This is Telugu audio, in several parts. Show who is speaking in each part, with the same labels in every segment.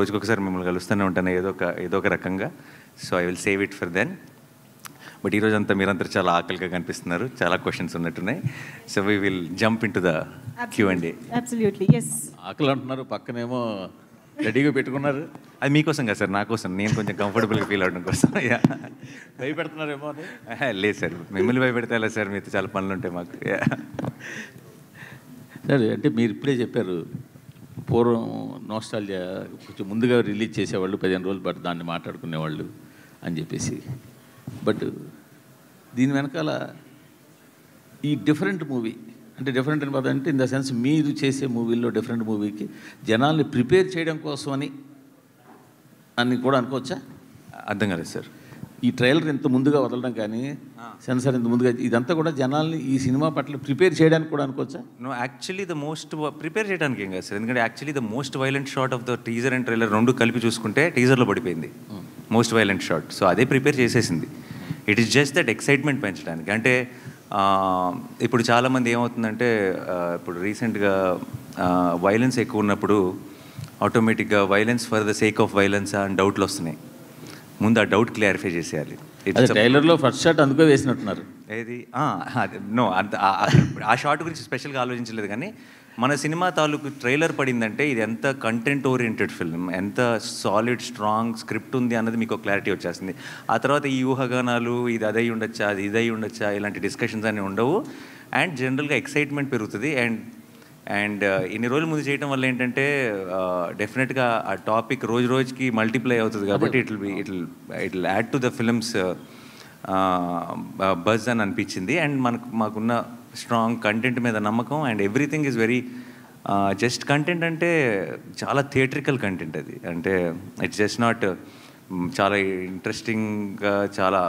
Speaker 1: రోజుకొకసారి మిమ్మల్ని కలుస్తూనే ఉంటాను ఏదో ఒక రకంగా. So I will save it for then. But ఈరోజు అంతా మీరంతా చాలా ఆకలిగా కనిపిస్తున్నారు, చాలా క్వశ్చన్స్ ఉన్నట్టున్నాయి. So we will jump into the Q&A.
Speaker 2: Absolutely yes.
Speaker 3: ఆకలి అంటున్నారు, పక్కనేమో రెడీగా పెట్టుకున్నారు.
Speaker 1: అది మీకోసం కదా సార్, నా కోసం, నేను కొంచెం కంఫర్టబుల్గా ఫీల్ అవడం కోసం.
Speaker 3: భయపెడుతున్నారేమో అని.
Speaker 1: లేదు సార్, మిమ్మల్ని భయపెడితే ఎలా సార్, మీతో చాలా పనులు ఉంటాయి మాకు.
Speaker 3: సరే, అంటే మీరు ఇప్పుడే చెప్పారు పూర్వం నోస్టాల్జియా కొంచెం ముందుగా రిలీజ్ చేసేవాళ్ళు 15 రోజులు బట్ దాన్ని మాట్లాడుకునేవాళ్ళు అని చెప్పేసి. బట్ దీని వెనకాల ఈ డిఫరెంట్ మూవీ అంటే డిఫరెంట్ అంటే ఇన్ ద సెన్స్ మీరు చేసే మూవీల్లో డిఫరెంట్ మూవీకి జనాల్ని ప్రిపేర్ చేయడం కోసం అని కూడా అనుకోవచ్చా?
Speaker 1: అర్థం కాలేదు సార్.
Speaker 3: ఈ ట్రైలర్ ఇంత ముందుగా వదలడం కానీ సెన్సార్ ఇంత ముందుగా ఇదంతా కూడా జనాల్ని ఈ సినిమా పట్ల ప్రిపేర్ చేయడానికి కూడా అనుకోవచ్చా?
Speaker 1: No, actually the most prepare చేయడానికి ఏం కాదు సార్. ఎందుకంటే actually the most violent shot of the teaser and trailer రెండు కలిపి చూసుకుంటే టీజర్లో పడిపోయింది మోస్ట్ వైలెంట్ షాట్. సో అదే ప్రిపేర్ చేసేసింది. It is just that excitement పెంచడానికి. అంటే ఇప్పుడు చాలామంది ఏమవుతుందంటే ఇప్పుడు రీసెంట్గా వైలెన్స్ ఎక్కువ ఉన్నప్పుడు ఆటోమేటిక్గా violence for the sake of violence అని డౌట్లు వస్తున్నాయి. ముందు ఆ డౌట్ క్లారిఫై చేసేయాలి.
Speaker 3: ట్రైలర్లో ఫస్ట్ షాట్ అందుకో వేసినట్టున్నారు.
Speaker 1: ఏది నో, అంత ఆ షాట్ గురించి స్పెషల్గా ఆలోచించలేదు. కానీ మన సినిమా తాలూకు ట్రైలర్ పడిందంటే ఇది ఎంత కంటెంట్ ఓరియంటెడ్ ఫిల్మ్, ఎంత సాలిడ్ స్ట్రాంగ్ స్క్రిప్ట్ ఉంది అన్నది మీకు క్లారిటీ వచ్చేస్తుంది. ఆ తర్వాత ఈ ఊహాగానాలు ఇది అదై ఉండొచ్చా, అది ఇదై ఉండొచ్చా, ఇలాంటి డిస్కషన్స్ అన్నీ ఉండవు. అండ్ జనరల్గా ఎక్సైట్మెంట్ పెరుగుతుంది. అండ్ ఇన్ని రోజుల ముందు చేయడం వల్ల ఏంటంటే డెఫినెట్గా ఆ టాపిక్ రోజు రోజుకి మల్టిప్లై అవుతుంది. కాబట్టి it will add to the films buzz అని అనిపించింది. అండ్ మాకున్న స్ట్రాంగ్ కంటెంట్ మీద నమ్మకం. And everything is very just content అంటే చాలా థియేట్రికల్ కంటెంట్ అది. అంటే ఇట్స్ జస్ట్ నాట్ చాలా ఇంట్రెస్టింగ్గా చాలా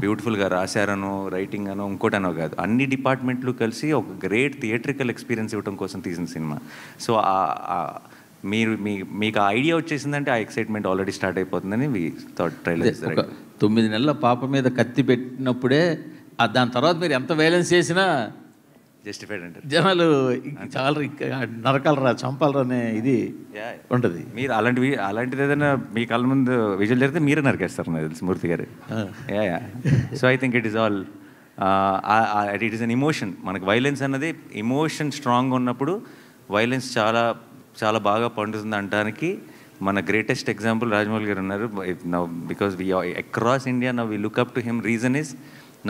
Speaker 1: బ్యూటిఫుల్గా రాశారనో రైటింగ్ అనో ఇంకోటనో కాదు. అన్ని డిపార్ట్మెంట్లు కలిసి ఒక గ్రేట్ థియేట్రికల్ ఎక్స్పీరియన్స్ ఇవ్వడం కోసం తీసిన సినిమా. సో మీకు ఆ ఐడియా వచ్చేసిందంటే ఆ ఎక్సైట్మెంట్ ఆల్రెడీ స్టార్ట్ అయిపోతుందని ట్రైలర్.
Speaker 3: 9 నెలల పాప మీద కత్తి పెట్టినప్పుడే దాని తర్వాత మీరు ఎంత వైలెన్స్ చేసినా
Speaker 1: జస్టిఫైడ్ అంటారు
Speaker 3: జనాలు. చాలా నరకాలరా, చంపాలరా అనే ఇది ఉంటుంది.
Speaker 1: మీరు అలాంటిది ఏదైనా మీ కళ్ళ ముందు విజువల్ జరిగితే మీరే నరికేస్తారు నాకు తెలుసు మూర్తి గారు. So I think it is all it is an emotion. మనకు వైలెన్స్ అన్నది ఎమోషన్ స్ట్రాంగ్గా ఉన్నప్పుడు వైలెన్స్ చాలా చాలా బాగా పండుతుంది అనడానికి మన గ్రేటెస్ట్ ఎగ్జాంపుల్ రాజమౌళి గారు ఉన్నారు. Because we across India now we look up to him. Reason is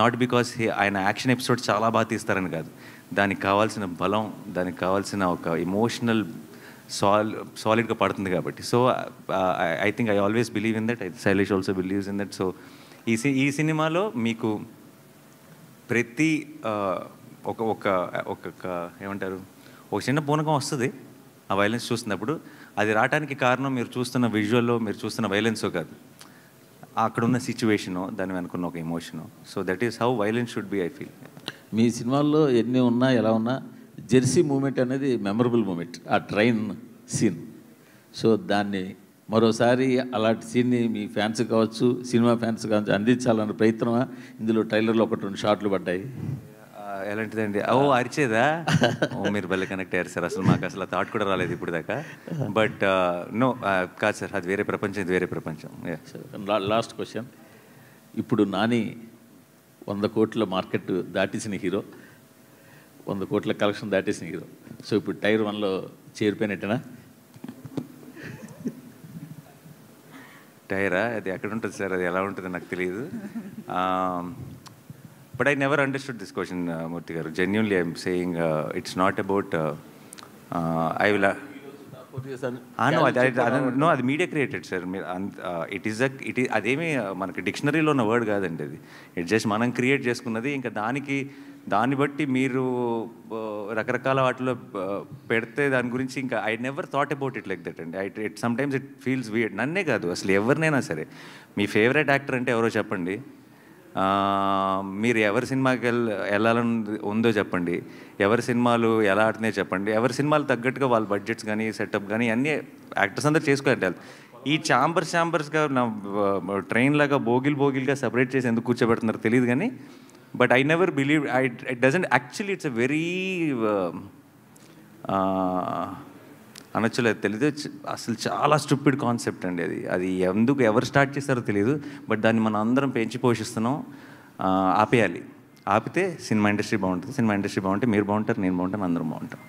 Speaker 1: not because ఆయన యాక్షన్ ఎపిసోడ్స్ చాలా బాగా తీస్తారని కాదు, దానికి కావాల్సిన బలం, దానికి కావాల్సిన ఒక ఎమోషనల్ సాలిడ్గా పడుతుంది కాబట్టి. So I think I always believe in that. Shailesh also believes in that. So ఈ సినిమాలో మీకు ప్రతి ఒక ఏమంటారు, ఒక చిన్న పూనకం వస్తుంది ఆ వైలెన్స్ చూస్తున్నప్పుడు. అది రావడానికి కారణం మీరు చూస్తున్న విజువల్లో, మీరు చూస్తున్న వైలెన్సో కాదు, అక్కడున్న సిచ్యువేషను, దాని వెనుకున్న ఒక emotion. So that is how violence should be, I feel.
Speaker 3: మీ సినిమాల్లో ఎన్ని ఉన్నా ఎలా ఉన్నా జెర్సీ మూమెంట్ అనేది మెమరబుల్ మూమెంట్, ఆ ట్రైన్ సీన్. సో దాన్ని మరోసారి అలాంటి సీన్ని మీ ఫ్యాన్స్ కావచ్చు, సినిమా ఫ్యాన్స్ కావచ్చు అందించాలన్న ప్రయత్నమా? ఇందులో ట్రైలర్లో 1-2 షాట్లు పడ్డాయి.
Speaker 1: ఎలాంటిదండి? అరిచేదా? మీరు భలే కనెక్ట్ అయ్యారు సార్. అసలు మాకు అసలు థాట్ కూడా రాలేదు ఇప్పుడు దాకా. బట్ నో, కాదు సార్, అది వేరే ప్రపంచం, ఇది వేరే ప్రపంచం.
Speaker 3: Last question. ఇప్పుడు నాని 100 కోట్ల మార్కెట్ దాటేసిన హీరో, 100 కోట్ల కలెక్షన్ దాటేసిన హీరో. సో ఇప్పుడు టైర్ 1లో చేరిపోయినట్టేనా?
Speaker 1: టైరా? అది ఎక్కడ ఉంటుంది సార్, అది ఎలా ఉంటుందో నాకు తెలియదు. But I never understood this question, Murthy garu. Genuinely, I'm saying it's not about. I will. No, అది media created sir. It is అదేమి మనకి డిక్షనరీలో ఉన్న వర్డ్ కాదండి అది. ఇట్ జస్ట్ మనం క్రియేట్ చేసుకున్నది. ఇంకా దాన్ని బట్టి మీరు రకరకాల వాటిలో పెడితే దాని గురించి ఇంకా I never thought about it like that అండి. Sometimes it feels weird. నన్నే కాదు, అసలు ఎవరినైనా సరే, మీ ఫేవరెట్ యాక్టర్ అంటే ఎవరో చెప్పండి, మీరు ఎవరి సినిమాకి వెళ్ళాలని ఉందో చెప్పండి, ఎవరి సినిమాలు ఎలా ఆడుతున్నాయో చెప్పండి, ఎవరి సినిమాలు తగ్గట్టుగా వాళ్ళ బడ్జెట్స్ కానీ సెటప్ కానీ అన్నీ యాక్టర్స్ అందరూ చేసుకోవాలి. ఈ ఛాంబర్స్గా నా ట్రైన్ లాగా బోగిల్గా సపరేట్ చేసి ఎందుకు కూర్చోబెడుతున్నారు తెలియదు కానీ, but I never believe it doesn't actually. It's a very అనొచ్చలేదు తెలీదు. అసలు చాలా స్టూపిడ్ కాన్సెప్ట్ అండి అది. అది ఎందుకు ఎవరు స్టార్ట్ చేస్తారో తెలియదు, బట్ దాన్ని మనం అందరం పెంచి పోషిస్తున్నాం. ఆపేయాలి. ఆపితే సినిమా ఇండస్ట్రీ బాగుంటుంది. సినిమా ఇండస్ట్రీ బాగుంటే మీరు బాగుంటారు, నేను బాగుంటాను, అందరం బాగుంటాం.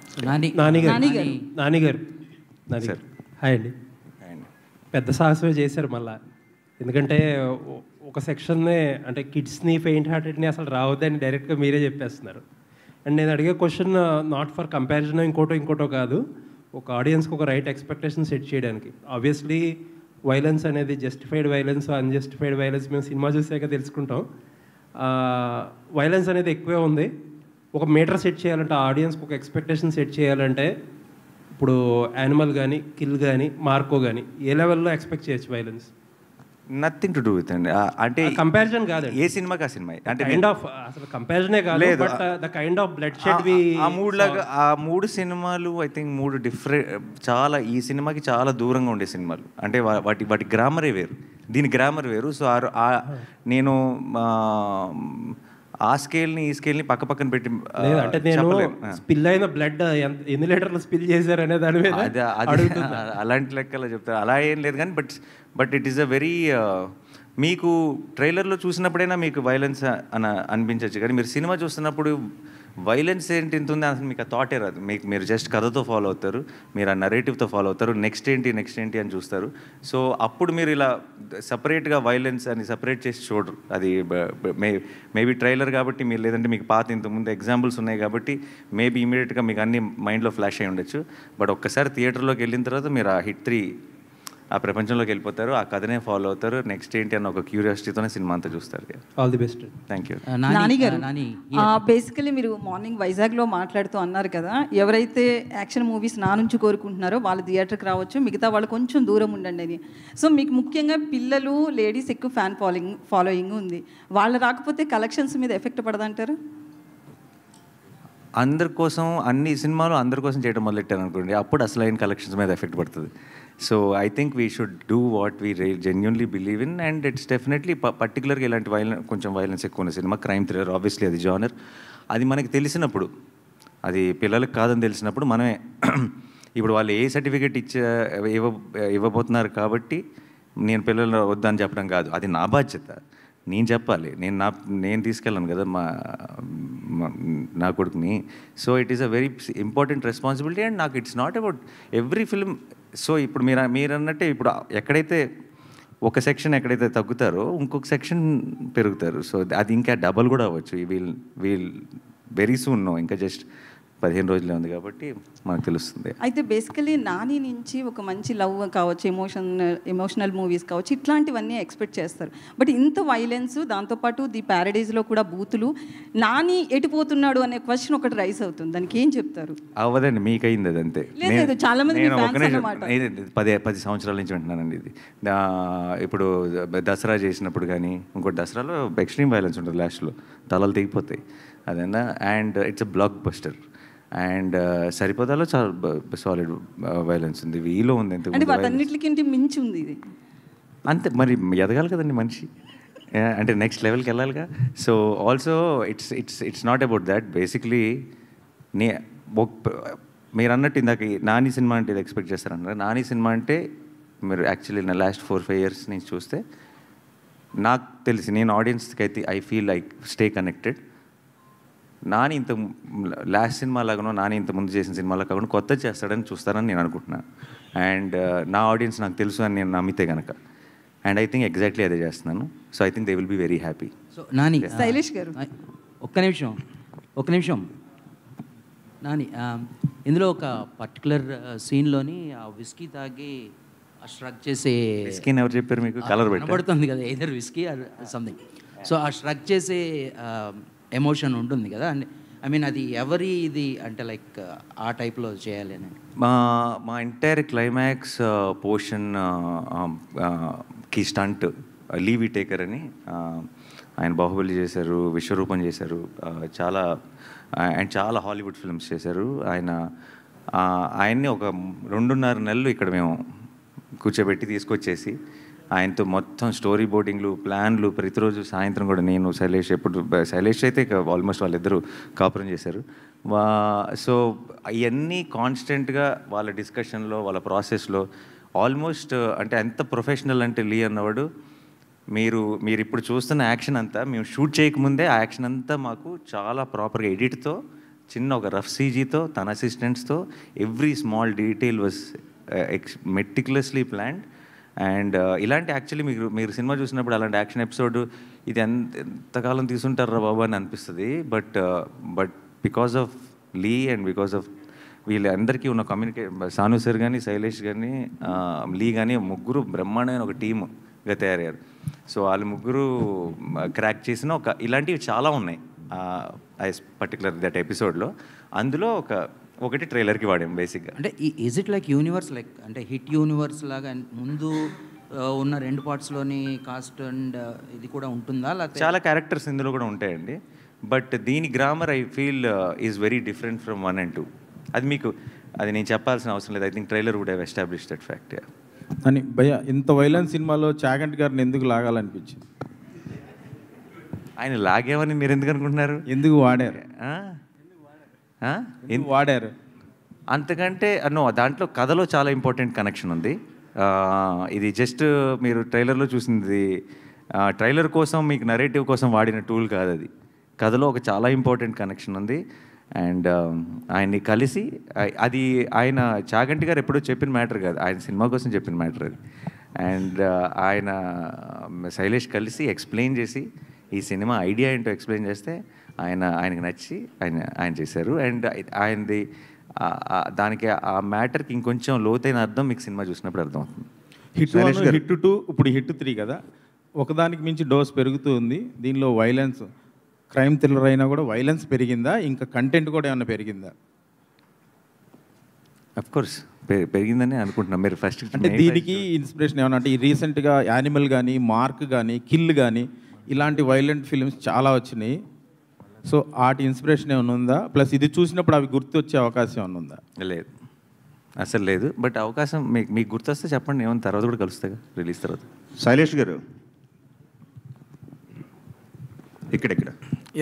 Speaker 2: నానిగారు
Speaker 1: సార్
Speaker 2: హాయ్ అండి. పెద్ద సాహసమే చేశారు మళ్ళా. ఎందుకంటే ఒక సెక్షన్నే అంటే కిడ్స్ని, పెయింట్ హార్టెడ్ని అసలు రావద్దని డైరెక్ట్గా మీరే చెప్పేస్తున్నారు. అండ్ నేను అడిగే క్వశ్చన్ నాట్ ఫర్ కంపారిజన్ ఇంకోటో కాదు, ఒక ఆడియన్స్కి ఒక రైట్ ఎక్స్పెక్టేషన్ సెట్ చేయడానికి. ఆబ్వియస్లీ వైలెన్స్ అనేది జస్టిఫైడ్ వైలెన్స్, అన్జస్టిఫైడ్ వైలెన్స్ మేము సినిమా చూసాక తెలుసుకుంటాం. వైలెన్స్ అనేది ఎక్కువే ఉంది. ఒక మీటర్ సెట్ చేయాలంటే, ఆడియన్స్కి ఒక ఎక్స్పెక్టేషన్ సెట్ చేయాలంటే, ఇప్పుడు యానిమల్ కానీ, కిల్ కానీ, మార్కో కానీ ఏ లెవెల్లో ఎక్స్పెక్ట్ చేయొచ్చు violence?
Speaker 1: Nothing to do with అండి. అంటే
Speaker 2: కంపారిజన్ కాదు,
Speaker 1: ఏ సినిమాకి ఆ సినిమా అంటే
Speaker 2: కైండ్ ఆఫ్ అసలు కంపారిజనే కాదు, but the kind of bloodshed we
Speaker 1: ఆ మూడు సినిమాలు ఐ థింక్ మూడు డిఫరెంట్, చాలా ఈ సినిమాకి చాలా దూరంగా ఉండే సినిమాలు. అంటే వాటి గ్రామరే వేరు, దీని గ్రామర్ వేరు. సో నేను ఆ స్కేల్ని ఈ స్కేల్ని పక్క పక్కన పెట్టి
Speaker 2: అంటే నేను స్పిల్ అయిన బ్లడ్ ఎన్ని లీటర్లు స్పిల్ చేశారు అనే దాని మీద
Speaker 1: అలాంటి లెక్కలో చెప్తారు. అలా ఏం లేదు కానీ but it is a very, మీకు ట్రైలర్లో చూసినప్పుడైనా మీకు వైలెన్స్ అనిపించవచ్చు, కానీ మీరు సినిమా చూస్తున్నప్పుడు వైలెన్స్ ఏంటి ఇంత ఉంది అసలు మీకు ఆ థాటే రాదు. మీరు జస్ట్ కథతో ఫాలో అవుతారు, మీరు ఆ నరేటివ్తో ఫాలో అవుతారు, నెక్స్ట్ ఏంటి అని చూస్తారు. సో అప్పుడు మీరు ఇలా సపరేట్గా వైలెన్స్ అని సపరేట్ చేసి చూడరు. అది మేబీ ట్రైలర్ కాబట్టి మీరు, లేదంటే మీకు పాత ఇంతకుముందు ఎగ్జాంపుల్స్ ఉన్నాయి కాబట్టి మేబీ ఇమీడియట్గా మీకు అన్ని మైండ్లో ఫ్లాష్ అయి ఉండొచ్చు. బట్ ఒక్కసారి థియేటర్లోకి వెళ్ళిన తర్వాత మీరు ఆ హిట్ 3 ఆ ప్రపంచంలోకి వెళ్ళిపోతారు, ఆ కథనే ఫాలో అవుతారు, నెక్స్ట్ ఏంటి అన్న ఒక క్యూరియాసిటీతోనే సినిమా అంతా చూస్తారు.
Speaker 2: All the best.
Speaker 1: Thank you.
Speaker 4: Nani గారు, బేసికలీ మీరు మార్నింగ్ వైజాగ్లో మాట్లాడుతూ అన్నారు కదా, ఎవరైతే యాక్షన్ మూవీస్ నా నుంచి కోరుకుంటున్నారో వాళ్ళు థియేటర్కి రావచ్చు, మిగతా వాళ్ళు కొంచెం దూరం ఉండండి అని. సో మీకు ముఖ్యంగా పిల్లలు, లేడీస్ ఎక్కువ ఫ్యాన్ ఫాలోయింగ్ ఉంది. వాళ్ళు రాకపోతే కలెక్షన్స్ మీద ఎఫెక్ట్ పడదంటారు?
Speaker 1: అందరి కోసం అన్ని సినిమాలు అందరి కోసం చేయడం మొదలెట్టాను అనుకోండి, అప్పుడు అసలైన కలెక్షన్స్ మీద ఎఫెక్ట్ పడుతుంది. So I think we should do what we genuinely believe in, and it's definitely పర్టికులర్గా ఇలాంటి కొంచెం వైలెన్స్ ఎక్కువ ఉన్న సినిమా, క్రైమ్ థ్రిల్లర్, ఆబ్వియస్లీ అది జానర్. అది మనకి తెలిసినప్పుడు, అది పిల్లలకు కాదని తెలిసినప్పుడు మనమే ఇప్పుడు వాళ్ళు ఏ సర్టిఫికేట్ ఇవ్వబోతున్నారు కాబట్టి నేను పిల్లలు వద్దని చెప్పడం కాదు, అది నా బాధ్యత, నేను చెప్పాలి. నేను తీసుకెళ్ళాను కదా నా కొడుకుని. So it is a very important responsibility, and నాకు it's not about every film. So ఇప్పుడు మీరు అన్నట్టే, ఇప్పుడు ఎక్కడైతే ఒక సెక్షన్ ఎక్కడైతే తగ్గుతారో ఇంకొక సెక్షన్ పెరుగుతారు. సో అది ఇంకా డబల్ కూడా అవ్వచ్చు. వీల్ వెరీ సూన్ నో, ఇంకా జస్ట్ 15 రోజులే ఉంది కాబట్టి మనకు తెలుస్తుంది.
Speaker 4: అయితే బేసికలీ నాని నుంచి ఒక మంచి లవ్ కావచ్చు, ఎమోషనల్ మూవీస్ కావచ్చు, ఇట్లాంటివన్నీ ఎక్స్పెక్ట్ చేస్తారు. బట్ ఇంత వైలెన్స్, దాంతోపాటు ది ప్యారడైజ్లో కూడా బూతులు, నాని ఎటుపోతున్నాడు అనే క్వశ్చన్ ఒకటి రైస్ అవుతుంది. దానికి ఏం చెప్తారు?
Speaker 1: అవ్వదండి, మీకు అయింది అదంతే.
Speaker 4: లేదు, చాలా మంది
Speaker 1: 10 సంవత్సరాల నుంచి వింటున్నానండి ఇది. ఇప్పుడు దసరా చేసినప్పుడు కానీ, ఇంకోటి దసరాలో ఎక్స్ట్రీమ్ వైలెన్స్ ఉంటుంది, లాస్ట్లో తలలు తెగిపోతాయి అదన్నా. And it's a blockbuster. And సరిపోదాలో చాలా సాలిడ్ వైలెన్స్ ఉంది, వీలో ఉంది,
Speaker 4: అన్నిటికంటే మించి ఉంది ఇది.
Speaker 1: అంతే, మరి ఎదగాలి కదండి మనిషి, అంటే నెక్స్ట్ లెవెల్కి వెళ్ళాలిగా. So also it's not about that. Basically మీరు అన్నట్టు ఇందాక నాని సినిమా అంటే ఇది ఎక్స్పెక్ట్ చేస్తారన్నారు. నాని సినిమా అంటే మీరు యాక్చువల్లీ నా లాస్ట్ 4-5 years నుంచి చూస్తే నాకు తెలిసి, నేను ఆడియన్స్కి అయితే I feel like stay connected. Nani ఇంత లాస్ట్ సినిమా లాగానో, నాని ఇంత ముందు చేసిన సినిమాలో కాకుండా కొత్త చేస్తాడని చూస్తారని నేను అనుకుంటున్నాను. అండ్ నా ఆడియన్స్ నాకు తెలుసు అని నేను నమ్మితే కనుక, అండ్ ఐ థింక్ ఎగ్జాక్ట్లీ అదే చేస్తున్నాను. So I think they will be very happy.
Speaker 5: So Nani,
Speaker 4: Shailesh garu
Speaker 5: ఒక్క నిమిషం నాని, ఇందులో ఒక పర్టికులర్ సీన్లోని ఆ విస్కీ తాగి ఆ స్ట్రక్ చేసే,
Speaker 1: విస్కీని ఎవరు చెప్పారు మీకు? కలర్
Speaker 5: పడుతుంది కదా, either whisky or something. So ఆ స్ట్రక్ చేసే ఎమోషన్ ఉంటుంది కదా, అండ్ ఐ మీన్ అది ఎవరి ఇది అంటే లైక్ ఆ టైప్లో చేయాలి అని.
Speaker 1: మా ఎంటైర్ క్లైమాక్స్ పోర్షన్ కి స్టంట్ లీవీ టేకర్ అని, ఆయన బాహుబలి చేశారు, విశ్వరూపం చేశారు, చాలా హాలీవుడ్ ఫిల్మ్స్ చేశారు. ఆయన్ని ఒక 2.5 నెలలు ఇక్కడ మేము కూర్చోబెట్టి తీసుకొచ్చేసి ఆయనతో మొత్తం స్టోరీ బోర్డింగ్లు, ప్లాన్లు, ప్రతిరోజు సాయంత్రం కూడా నేను, శైలేష్ అయితే ఆల్మోస్ట్ వాళ్ళిద్దరూ కాపురం చేశారు. సో ఇవన్నీ కాన్స్టెంట్గా వాళ్ళ డిస్కషన్లో వాళ్ళ ప్రాసెస్లో ఆల్మోస్ట్ అంటే ఎంత ప్రొఫెషనల్ అంటే లీ అన్నవాడు మీరు ఇప్పుడు చూస్తున్న యాక్షన్ అంతా మేము షూట్ చేయకముందే ఆ యాక్షన్ అంతా మాకు చాలా ప్రాపర్గా ఎడిట్తో చిన్న ఒక రఫ్ సీజీతో తన అసిస్టెంట్స్తో every small detail was meticulously planned. And ఇలాంటి యాక్చువల్లీ మీరు సినిమా చూసినప్పుడు అలాంటి యాక్షన్ ఎపిసోడ్ ఇది ఎంతకాలం తీసుంటారా బాబు అని అనిపిస్తుంది. But because of Lee and because of వీళ్ళందరికీ ఉన్న సాను సార్ కానీ శైలేష్ కానీ లీ కానీ ముగ్గురు బ్రహ్మాండమైన ఒక టీమ్గా తయారయ్యారు. సో వాళ్ళు ముగ్గురు క్రాక్ చేసిన ఇలాంటివి చాలా ఉన్నాయి పర్టికులర్ దట్ ఎపిసోడ్లో. అందులో ఒకటి ట్రైలర్కి వాడాం బేసిక్గా.
Speaker 5: అంటే is it like universe, like అంటే హిట్ యూనివర్స్ లాగా ముందు ఉన్న 2 పార్ట్స్లోని కాస్ట్ అండ్ ఇది కూడా ఉంటుందా?
Speaker 1: చాలా క్యారెక్టర్స్ ఇందులో కూడా ఉంటాయండి. బట్ దీని grammar I feel is very different from 1 and 2. అది నేను చెప్పాల్సిన అవసరం లేదు. I think trailer would have establish that fact.
Speaker 6: అని భయ్య ఇంత వైలెన్స్ సినిమాలో చాగంటి గారిని ఎందుకు లాగాలనిపించింది?
Speaker 1: ఆయన లాగేమని మీరు ఎందుకు అనుకుంటున్నారు?
Speaker 6: ఎందుకు వాడారు? వాడారు
Speaker 1: అంతకంటే దాంట్లో కథలో చాలా ఇంపార్టెంట్ కనెక్షన్ ఉంది. ఇది జస్ట్ మీరు ట్రైలర్లో చూసింది ట్రైలర్ కోసం మీకు నరేటివ్ కోసం వాడిన టూల్ కాదు. అది కథలో ఒక చాలా ఇంపార్టెంట్ కనెక్షన్ ఉంది. అండ్ ఆయన్ని కలిసి అది ఆయన చాగంటి గారు ఎప్పుడో చెప్పిన మ్యాటర్ కాదు, ఆయన సినిమా కోసం చెప్పిన మ్యాటర్ అది. అండ్ ఆయన శైలేష్ కలిసి ఎక్స్ప్లెయిన్ చేసి ఈ సినిమా ఐడియా ఏంటో ఎక్స్ప్లెయిన్ చేస్తే ఆయనకి నచ్చి ఆయన చేశారు. అండ్ ఆయనది దానికి ఆ మ్యాటర్కి ఇంకొంచెం లోతైన అర్థం మీకు సినిమా చూసినప్పుడు అర్థమవుతుంది.
Speaker 6: హిట్ 2 ఇప్పుడు హిట్ 3 కదా, ఒకదానికి మించి డోస్ పెరుగుతూ ఉంది. దీనిలో వైలెన్స్ క్రైమ్ థ్రిల్లర్ అయినా కూడా వైలెన్స్ పెరిగిందా? ఇంకా కంటెంట్ కూడా ఏమైనా పెరిగిందా?
Speaker 1: అఫ్ కోర్స్ పెరిగిందని అనుకుంటున్నాం. మీరు ఫస్ట్
Speaker 6: అంటే దీనికి ఇన్స్పిరేషన్ ఏమన్నా అంటే ఈ రీసెంట్గా యానిమల్ కానీ మార్క్ కానీ కిల్ కానీ ఇలాంటి వైలెంట్ ఫిల్మ్స్ చాలా వచ్చినాయి. సో వాటి ఇన్స్పిరేషన్ ఏమైనా ఉందా? ప్లస్ ఇది చూసినప్పుడు అవి గుర్తు వచ్చే అవకాశం ఏమైనా ఉందా?
Speaker 1: లేదు, అసలు లేదు. బట్ అవకాశం మీకు గుర్తొస్తే చెప్పండి, ఏమైనా తర్వాత కూడా కలుస్తాగా రిలీజ్ తర్వాత.
Speaker 7: శైలేష్ గారు ఇక్కడ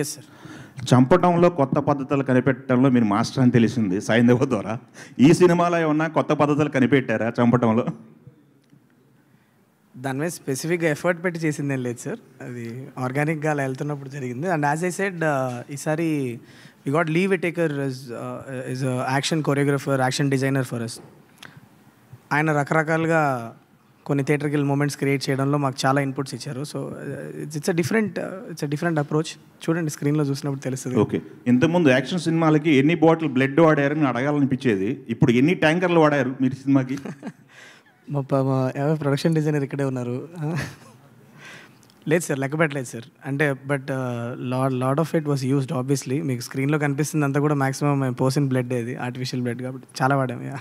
Speaker 8: ఎస్ సార్,
Speaker 7: చంపటంలో కొత్త పద్ధతులు కనిపెట్టడంలో మీరు మాస్టర్ అని తెలిసింది సైంధవ ద్వారా. ఈ సినిమాలో ఏమన్నా కొత్త పద్ధతులు కనిపెట్టారా చంపటంలో?
Speaker 8: దాని మీద స్పెసిఫిక్గా ఎఫర్ట్ పెట్టి చేసిందేం లేదు సార్, అది ఆర్గానిక్గా అలా వెళ్తున్నప్పుడు జరిగింది. అండ్ యాజ్ ఐ సెడ్ ఈసారి we got Lee Whittaker is action choreographer, action designer for us. ఆయన రకరకాలుగా కొన్ని థియేటర్కిల్ మూమెంట్స్ క్రియేట్ చేయడంలో మాకు చాలా ఇన్పుట్స్ ఇచ్చారు. So it's a different approach. చూడండి, స్క్రీన్లో చూసినప్పుడు తెలుస్తుంది.
Speaker 7: ఓకే, ఇంతకుముందు యాక్షన్ సినిమాలకి ఎన్ని బాటిల్ బ్లడ్ వాడారని అడగాలనిపించేది, ఇప్పుడు ఎన్ని ట్యాంకర్లు వాడారు మీరు సినిమాకి?
Speaker 8: మా ప్రొడక్షన్ డిజైనర్ ఇక్కడే ఉన్నారు. లేదు సార్, లెక్క పెట్టలేదు సార్. అంటే but lot of it was used. Obviously మీకు స్క్రీన్లో కనిపిస్తుంది అంతా కూడా మాక్సిమం మేము పోసిన బ్లడ్, ఇది ఆర్టిఫిషియల్ బ్లడ్ కాబట్టి చాలా వాడాము.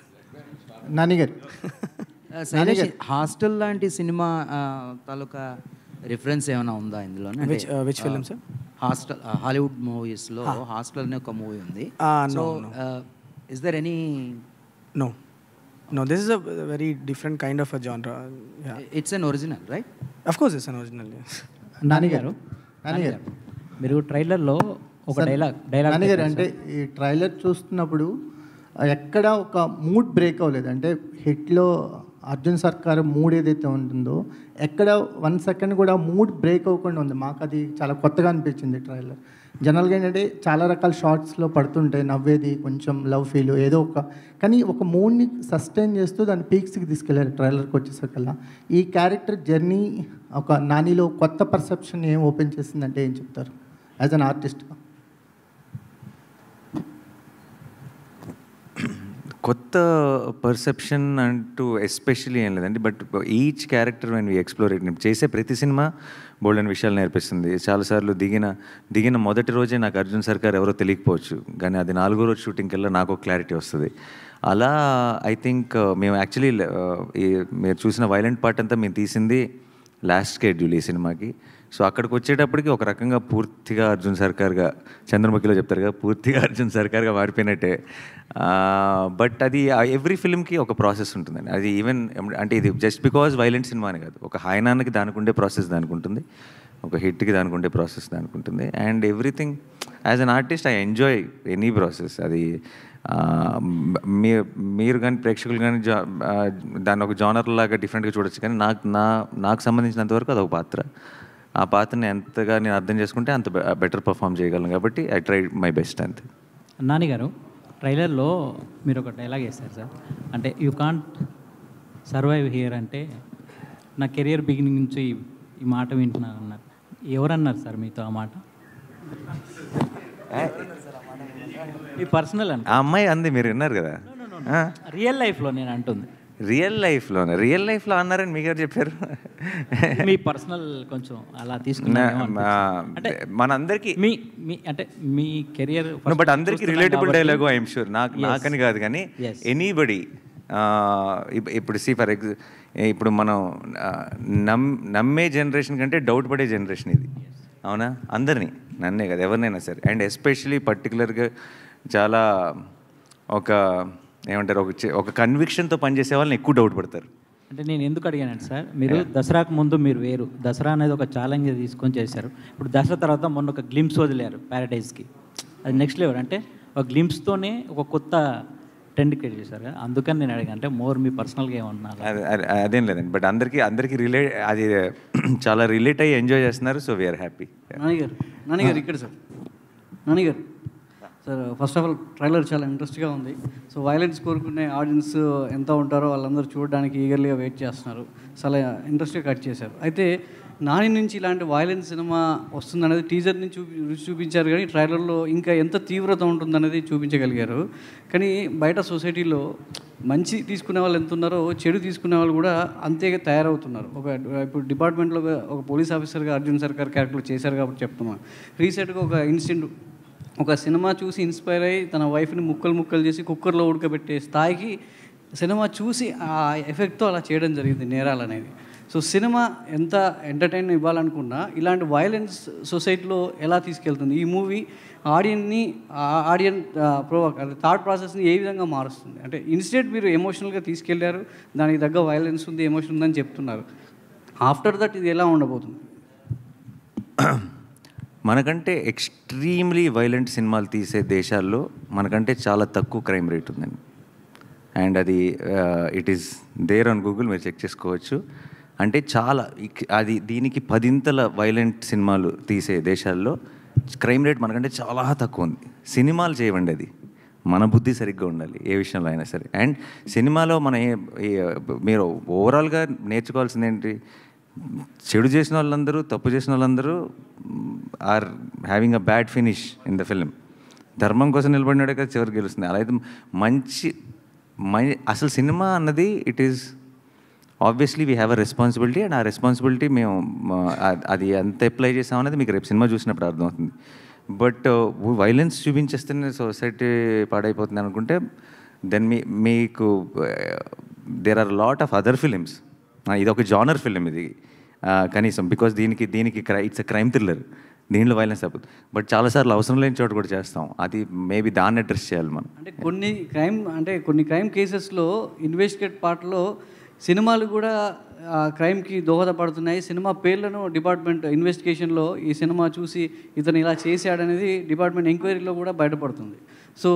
Speaker 9: నాని గారు
Speaker 5: హాస్టల్ లాంటి సినిమా తాలూకా రిఫరెన్స్ ఏమైనా ఉందా ఇందులో?
Speaker 8: Which film sir?
Speaker 5: Hostel Hollywood మూవీస్లో హాస్టల్ అనే ఒక మూవీ ఉంది. So is there any?
Speaker 8: No, this is a very different kind of a genre. Yeah.
Speaker 5: It's an original, right?
Speaker 8: Of course it's an original, yes.
Speaker 9: Nani గారు
Speaker 10: మీరు ట్రైలర్లో ఒక డైలాగ్
Speaker 9: నాని గారు అంటే ఈ ట్రైలర్ చూస్తున్నప్పుడు ఎక్కడ ఒక మూడ్ బ్రేక్ అవ్వలేదు. అంటే హిట్లో అర్జున్ సర్కార్ మూడ్ ఏదైతే ఉంటుందో ఎక్కడ 1 సెకండ్ కూడా మూడ్ బ్రేక్ అవ్వకుండా ఉంది. మాకు అది చాలా కొత్తగా అనిపించింది ట్రైలర్. జనరల్గా ఏంటంటే చాలా రకాల షార్ట్స్లో పడుతుంటాయి, నవ్వేది, కొంచెం లవ్ ఫీల్ ఏదో కానీ ఒక మూడ్ని సస్టైన్ చేస్తూ దాన్ని పీక్స్కి తీసుకెళ్ళారు ట్రైలర్కి వచ్చేసరికల్లా. ఈ క్యారెక్టర్ జర్నీ ఒక నానిలో కొత్త పర్సెప్షన్ ఏం ఓపెన్ చేసిందంటే ఏం చెప్తారు యాజ్ అన్ ఆర్టిస్ట్గా?
Speaker 1: కొత్త పర్సెప్షన్ అంటూ ఎస్పెషలీ ఏం లేదండి. But each character when we explore it, చేసే ప్రతి సినిమా బోల్డెన్ విషయాలు నేర్పిస్తుంది. చాలాసార్లు దిగిన మొదటి రోజే నాకు అర్జున్ సర్కార్ ఎవరో తెలియకపోవచ్చు, కానీ అది 4వ రోజు షూటింగ్కి వెళ్ళా నాకు క్లారిటీ వస్తుంది. అలా ఐ థింక్ మేము యాక్చువల్లీ మీరు చూసిన వైలెంట్ పార్ట్ అంతా మేము తీసింది లాస్ట్ షెడ్యూల్ ఈ సినిమాకి. సో అక్కడికి వచ్చేటప్పటికి ఒక రకంగా పూర్తిగా అర్జున్ సర్కార్గా, చంద్రముఖిలో చెప్తారు కదా, పూర్తిగా అర్జున్ సర్కార్గా మారిపోయినట్టే. బట్ అది ఎవ్రీ ఫిల్మ్కి ఒక ప్రాసెస్ ఉంటుందండి. అది ఈవెన్ అంటే ఇది జస్ట్ బికాజ్ వైలెంట్ సినిమా అని కాదు, ఒక హాయనానికి దానికి ఉండే ప్రాసెస్ దానికి ఉంటుంది, ఒక హిట్కి దానికి ఉండే ప్రాసెస్ దానికి ఉంటుంది. And everything as an artist I enjoy any process. అది మీరు కానీ ప్రేక్షకులు కానీ దాన్ని ఒక జానర్ లాగా డిఫరెంట్గా చూడొచ్చు, కానీ నాకు సంబంధించినంతవరకు అదొక పాత్ర. ఆ పాత్రని ఎంతగా నేను అర్థం చేసుకుంటే అంత బెటర్ పర్ఫామ్ చేయగలను, కాబట్టి ఐ ట్రై మై బెస్ట్ అంతే.
Speaker 10: నాని గారు, ట్రైలర్లో మీరు ఒక డైలాగ్ వేస్తారు సార్, అంటే యూ కాంట్ సర్వైవ్ హియర్ అంటే నా కెరియర్ బిగినింగ్ నుంచి ఈ మాట వింటున్నాను అన్నారు. ఎవరన్నారు సార్ మీతో ఆ మాట? ఈ పర్సనల్ అండి.
Speaker 1: ఆ అమ్మాయి అంది, మీరు విన్నారు కదా.
Speaker 10: రియల్ లైఫ్లో నేను అంటుంది.
Speaker 1: రియల్ లైఫ్లో అన్నారని మీకు ఎవరు చెప్పారు?
Speaker 10: మీ పర్సనల్ కొంచెం అలా తీసుకున్నా అంటే
Speaker 1: మనందరికీ
Speaker 10: మీ అంటే మీ కెరియర్,
Speaker 1: బట్ అందరికీ రిలేటబుల్ డైలాగు ఐఎమ్ షూర్. నాకని కాదు, కానీ ఎనీబడి ఇప్పుడు ఇప్పుడు మనం నమ్మే జనరేషన్ కంటే డౌట్ పడే జనరేషన్ ఇది, అవునా? అందరినీ, నన్నే కదా, ఎవరినైనా సరే. అండ్ ఎస్పెషలీ పర్టికులర్గా చాలా ఏమంటారు, ఒక కన్విక్షన్తో పనిచేసే వాళ్ళని ఎక్కువ డౌట్ పడతారు.
Speaker 10: అంటే నేను ఎందుకు అడిగానంటే సార్, మీరు దసరాకు ముందు మీరు వేరు, దసరా అనేది ఒక ఛాలెంజ్ తీసుకొని చేశారు. ఇప్పుడు దసరా తర్వాత మొన్న ఒక గ్లింప్స్ వదిలేరు ప్యారడైజ్కి, అది నెక్స్ట్ లెవెల్. అంటే ఒక గ్లింప్స్తోనే ఒక కొత్త ట్రెండ్ క్రియేట్ చేశారు. అందుకని నేను అడిగాను, అంటే మోర్ మీ పర్సనల్గా ఏమన్నా?
Speaker 1: అదేం లేదండి, బట్ అందరికీ అది చాలా రిలేట్ అయ్యి ఎంజాయ్ చేస్తున్నారు, సో వీఆర్ హ్యాపీ.
Speaker 11: నానిగారు ఇక్కడ సార్, నానిగారు sir, first of all trailer చాలా ఇంట్రెస్ట్గా ఉంది. సో వైలెన్స్ కోరుకునే ఆడియన్స్ ఎంత ఉంటారో వాళ్ళందరూ చూడడానికి ఈగర్లీగా వెయిట్ చేస్తున్నారు. చాలా ఇంట్రెస్ట్గా కట్ చేశారు. అయితే నాని నుంచి ఇలాంటి వైలెన్స్ సినిమా వస్తుందనేది టీజర్ నుంచి చూపించారు, కానీ ట్రైలర్లో ఇంకా ఎంత తీవ్రత ఉంటుందనేది చూపించగలిగారు. కానీ బయట సొసైటీలో మంచి తీసుకునే వాళ్ళు ఎంత ఉన్నారో చెడు తీసుకునే వాళ్ళు కూడా అంతేగా తయారవుతున్నారు. ఇప్పుడు డిపార్ట్మెంట్లో ఒక పోలీస్ ఆఫీసర్గా అర్జున్ సర్కార్ క్యారెక్టర్ చేశారు కాబట్టి చెప్తున్నాను. రీసెంట్గా ఒక ఇన్సిడెంట్, ఒక సినిమా చూసి ఇన్స్పైర్ అయ్యి తన వైఫ్ని ముక్కలు చేసి కుక్కర్లో ఉడకబెట్టే స్థాయికి సినిమా చూసి ఆ ఎఫెక్ట్తో అలా చేయడం జరిగింది నేరాలు అనేది. సో సినిమా ఎంత ఎంటర్టైన్ ఇవ్వాలనుకున్నా ఇలాంటి వైలెన్స్ సొసైటీలో ఎలా తీసుకెళ్తుంది? ఈ మూవీ ఆడియన్ థాట్ ప్రాసెస్ని ఏ విధంగా మారుస్తుంది? అంటే ఇన్స్టెంట్ మీరు ఎమోషనల్గా తీసుకెళ్లారు, దానికి తగ్గ వైలెన్స్ ఉంది, ఎమోషన్ ఉందని చెప్తున్నారు. ఆఫ్టర్ దట్ ఇది ఎలా ఉండబోతుంది?
Speaker 1: మనకంటే ఎక్స్ట్రీమ్లీ వైలెంట్ సినిమాలు తీసే దేశాల్లో మనకంటే చాలా తక్కువ క్రైమ్ రేట్ ఉందండి. అండ్ అది it is there on Google, మీరు చెక్ చేసుకోవచ్చు. అంటే చాలా దీనికి 10 వైలెంట్ సినిమాలు తీసే దేశాల్లో క్రైమ్ రేట్ మనకంటే చాలా తక్కువ ఉంది. సినిమాలు చేయవండి, అది మన బుద్ధి సరిగ్గా ఉండాలి ఏ విషయంలో అయినా సరే. అండ్ సినిమాలో మీరు ఓవరాల్గా నేర్చుకోవాల్సింది ఏంటి? చెడు చేసిన వాళ్ళందరూ, తప్పు చేసిన వాళ్ళందరూ are having a bad finish in the film. ధర్మం కోసం నిలబడినాడే కదా చివరికి గెలుస్తుంది. అలా అయితే అసలు సినిమా అన్నది it is obviously we have a responsibility, and ఆ రెస్పాన్సిబిలిటీ మేము అది ఎంత అప్లై చేసామనేది మీకు రేపు సినిమా చూసినప్పుడు అర్థమవుతుంది. బట్ వైలెన్స్ చూపించేస్తేనే సొసైటీ పాడైపోతుంది అనుకుంటే దెన్ మీకు there are lot of other films. ఇది ఒక జానర్ ఫిలిం ఇది కనీసం, బికాస్ దీనికి ఇట్స్ అ క్రైమ్ థ్రిల్లర్, దీంట్లో వైలెన్స్ తప్పదు. బట్ చాలాసార్లు అవసరం లేని చోట కూడా చేస్తాం, అది మేబీ దాన్ని అడ్రస్ చేయాలి మనం.
Speaker 11: అంటే కొన్ని క్రైమ్ కేసెస్లో ఇన్వెస్టిగేట్ పార్ట్లో సినిమాలు కూడా క్రైమ్కి దోహదపడుతున్నాయి. సినిమా పేర్లను డిపార్ట్మెంట్ ఇన్వెస్టిగేషన్లో ఈ సినిమా చూసి ఇతను ఇలా చేశాడనేది డిపార్ట్మెంట్ ఎంక్వైరీలో కూడా బయటపడుతుంది. సో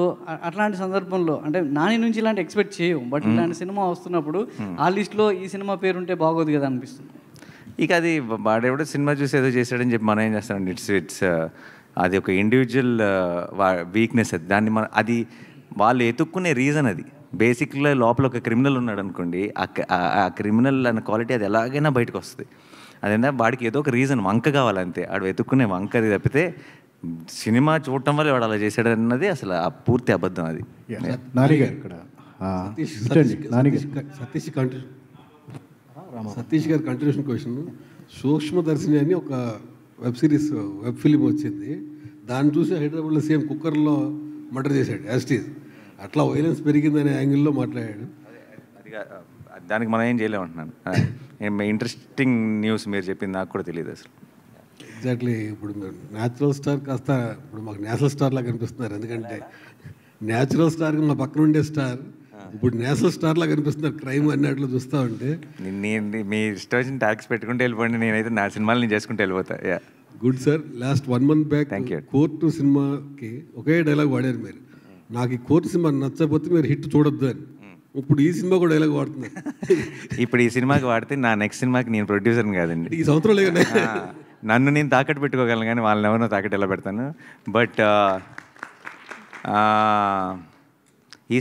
Speaker 11: అట్లాంటి సందర్భంలో అంటే నాని నుంచి ఇలాంటి ఎక్స్పెక్ట్ చేయం, బట్ ఇలాంటి సినిమా వస్తున్నప్పుడు ఆ లిస్ట్లో ఈ సినిమా పేరు ఉంటే బాగోదు కదా అనిపిస్తుంది.
Speaker 1: ఇక అది వాడెవడో సినిమా చూసి ఏదో చేశాడని చెప్పి మనం ఏం చేస్తామండి? ఇట్స్ అది ఒక ఇండివిజువల్ వీక్నెస్. అది అది వాళ్ళు ఎతుక్కునే రీజన్. అది బేసిక్గా లోపల ఒక క్రిమినల్ ఉన్నాడు అనుకోండి, ఆ క్రిమినల్ అన్న క్వాలిటీ అది ఎలాగైనా బయటకు వస్తుంది. అదేంటే వాడికి ఏదో ఒక రీజన్, వంక కావాలంతే. వాడు వెతుక్కునే వంక అది తప్పితే సినిమా చూడటం వల్ల వాడు అలా చేశాడు అన్నది అసలు ఆ పూర్తి అబద్ధం. అది
Speaker 12: సతీష్ గారి కంటిన్యూషన్ క్వశ్చన్. సూక్ష్మదర్శిని అని ఒక వెబ్ సిరీస్, వెబ్ ఫిలిం వచ్చింది. దాన్ని చూసి హైదరాబాద్లో సేమ్ కుక్కర్లో మర్డర్ చేశాడు యాస్టీజ్. అట్లా వైలెన్స్ పెరిగిందనే యాంగిల్లో మాట్లాడాడు.
Speaker 1: దానికి మనం ఏం చేయలేమంటున్నాను. ఇంట్రెస్టింగ్ న్యూస్ మీరు చెప్పింది, నాకు కూడా తెలియదు అసలు.
Speaker 12: ఎగ్జాక్ట్లీ. ఇప్పుడు మీరు న్యాచురల్ స్టార్ కాస్త ఇప్పుడు మాకు నేషనల్ స్టార్ లాగా కనిపిస్తున్నారు. ఎందుకంటే న్యాచురల్ స్టార్కి మా పక్కన ఉండే స్టార్ ఇప్పుడు నేషనల్ స్టార్ లాగా కనిపిస్తున్నారు క్రైమ్ అన్నట్లు చూస్తూ ఉంటే.
Speaker 1: మీ ఇష్టం వచ్చిన ట్యాక్స్ పెట్టుకుంటే వెళ్ళిపోండి, నేనైతే నా సినిమాలు నేను చేసుకుంటూ వెళ్ళిపోతా.
Speaker 12: Good sir. Last 1 month back court సినిమాకి ఒకే డైలాగ్ వాడారు మీరు, నాకు ఈ కోర్టు సినిమా నచ్చకపోతే మీరు హిట్ చూడొద్దు అని. ఇప్పుడు ఈ సినిమా కూడా డైలాగ్ వాడుతున్నారు.
Speaker 1: ఇప్పుడు ఈ సినిమాకి వాడితే నా నెక్స్ట్ సినిమాకి నేను ప్రొడ్యూసర్ని కాదండి.
Speaker 12: ఈ సంవత్సరం లేదు,
Speaker 1: నన్ను నేను తాకట్టు పెట్టుకోగలను కానీ వాళ్ళని ఎవరినో తాకట్టు ఎలా పెడతాను. బట్ ఈ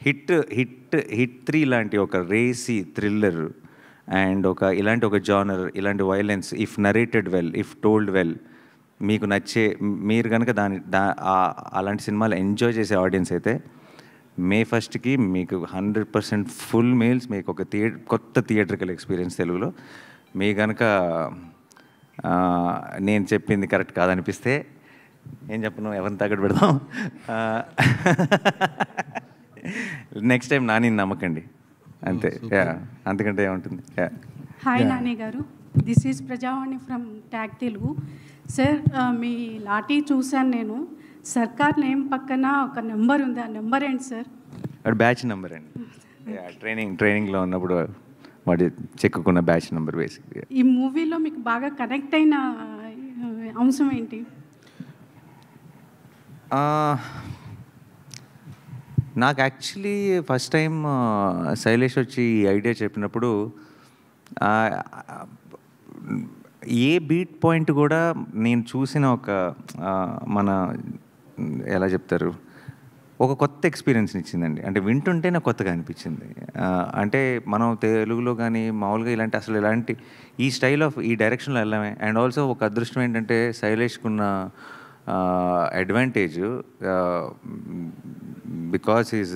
Speaker 1: హిట్ 3 లాంటి ఒక రేసీ థ్రిల్లర్ అండ్ ఇలాంటి ఒక జానర్, ఇలాంటి violence, if narrated well, if told well, మీకు నచ్చే, మీరు కనుక అలాంటి సినిమాలు ఎంజాయ్ చేసే ఆడియన్స్ అయితే May 1st మీకు 100% ఫుల్ మీల్స్, మీకు ఒక కొత్త థియేట్రికల్ ఎక్స్పీరియన్స్ తెలుగులో. మీ కనుక నేను చెప్పింది కరెక్ట్ కాదనిపిస్తే ఏం చెప్పను, ఎవరిని తగ్గట్టు పెడదాం. నెక్స్ట్ టైం నాని నమ్మకండి అంతే, అంతకంటే ఏముంటుంది.
Speaker 13: Hi Nani garu, this is Prajavani from Tag Telugu. Sir మీ లాఠీ చూశాను నేను, సర్కార్ నేమ్ పక్కన ఒక నెంబర్ ఉంది, ఆ నెంబర్ ఏంటి సార్?
Speaker 1: అది బ్యాచ్ నెంబర్ అండి. ట్రైనింగ్లో ఉన్నప్పుడు వాడు చెక్కుకున్న బ్యాచ్ నెంబర్ బేసిక్.
Speaker 13: ఈ మూవీలో మీకు బాగా కనెక్ట్ అయిన అంశం ఏంటి?
Speaker 1: నాకు యాక్చువల్లీ ఫస్ట్ టైం శైలేష్ వచ్చి ఈ ఐడియా చెప్పినప్పుడు ఏ బీట్ పాయింట్ కూడా నేను చూసిన మన ఎలా చెప్తారు, ఒక కొత్త ఎక్స్పీరియన్స్ని ఇచ్చిందండి. అంటే వింటుంటే నాకు కొత్తగా అనిపించింది. అంటే మనం తెలుగులో కానీ మామూలుగా ఇలాంటి ఈ స్టైల్ ఆఫ్ ఈ డైరెక్షన్లో వెళ్ళమే. అండ్ ఆల్సో ఒక అదృష్టం ఏంటంటే శైలేష్కున్న advantage, because is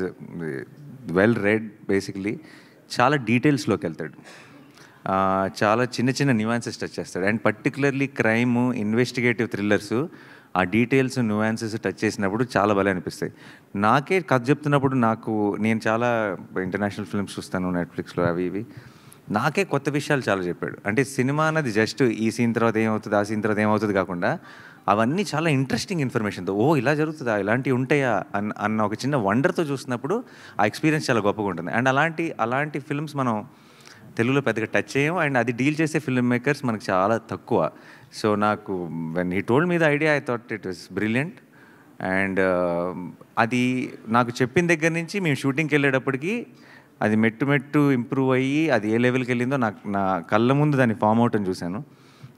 Speaker 1: well read basically, చాలా డీటెయిల్స్లోకి వెళ్తాడు, చాలా చిన్న చిన్న న్యూయాన్సెస్ టచ్ చేస్తాడు. And particularly crime, investigative thrillers, ఆ డీటెయిల్స్, న్యూయాన్సెస్ టచ్ చేసినప్పుడు చాలా భలే అనిపిస్తాయి. నాకే కథ చెప్తున్నప్పుడు నేను చాలా ఇంటర్నేషనల్ ఫిల్మ్స్ చూస్తాను నెట్ఫ్లిక్స్లో అవి ఇవి, నాకే కొత్త విషయాలు చాలా చెప్పాడు. అంటే సినిమా అన్నది జస్ట్ ఈ సీన్ తర్వాత ఏమవుతుంది, ఆ సీన్ తర్వాత ఏమవుతుంది కాకుండా అవన్నీ చాలా ఇంట్రెస్టింగ్ ఇన్ఫర్మేషన్తో, ఇలా జరుగుతుందా, ఇలాంటివి ఉంటాయా అన్న ఒక చిన్న వండర్తో చూసినప్పుడు ఆ ఎక్స్పీరియన్స్ చాలా గొప్పగా ఉంటుంది. అండ్ అలాంటి ఫిల్మ్స్ మనం తెలుగులో పెద్దగా టచ్ చేయం. అండ్ అది డీల్ చేసే ఫిల్మ్ మేకర్స్ మనకు చాలా తక్కువ. సో నాకు when he told me the idea, I thought it was brilliant. And అది నాకు చెప్పిన దగ్గర నుంచి మేము షూటింగ్కి వెళ్ళేటప్పటికి అది మెట్టు ఇంప్రూవ్ అయ్యి అది ఏ లెవెల్కి వెళ్ళిందో నా కళ్ళ ముందు దాన్ని ఫామ్ అవుట్ అని చూశాను.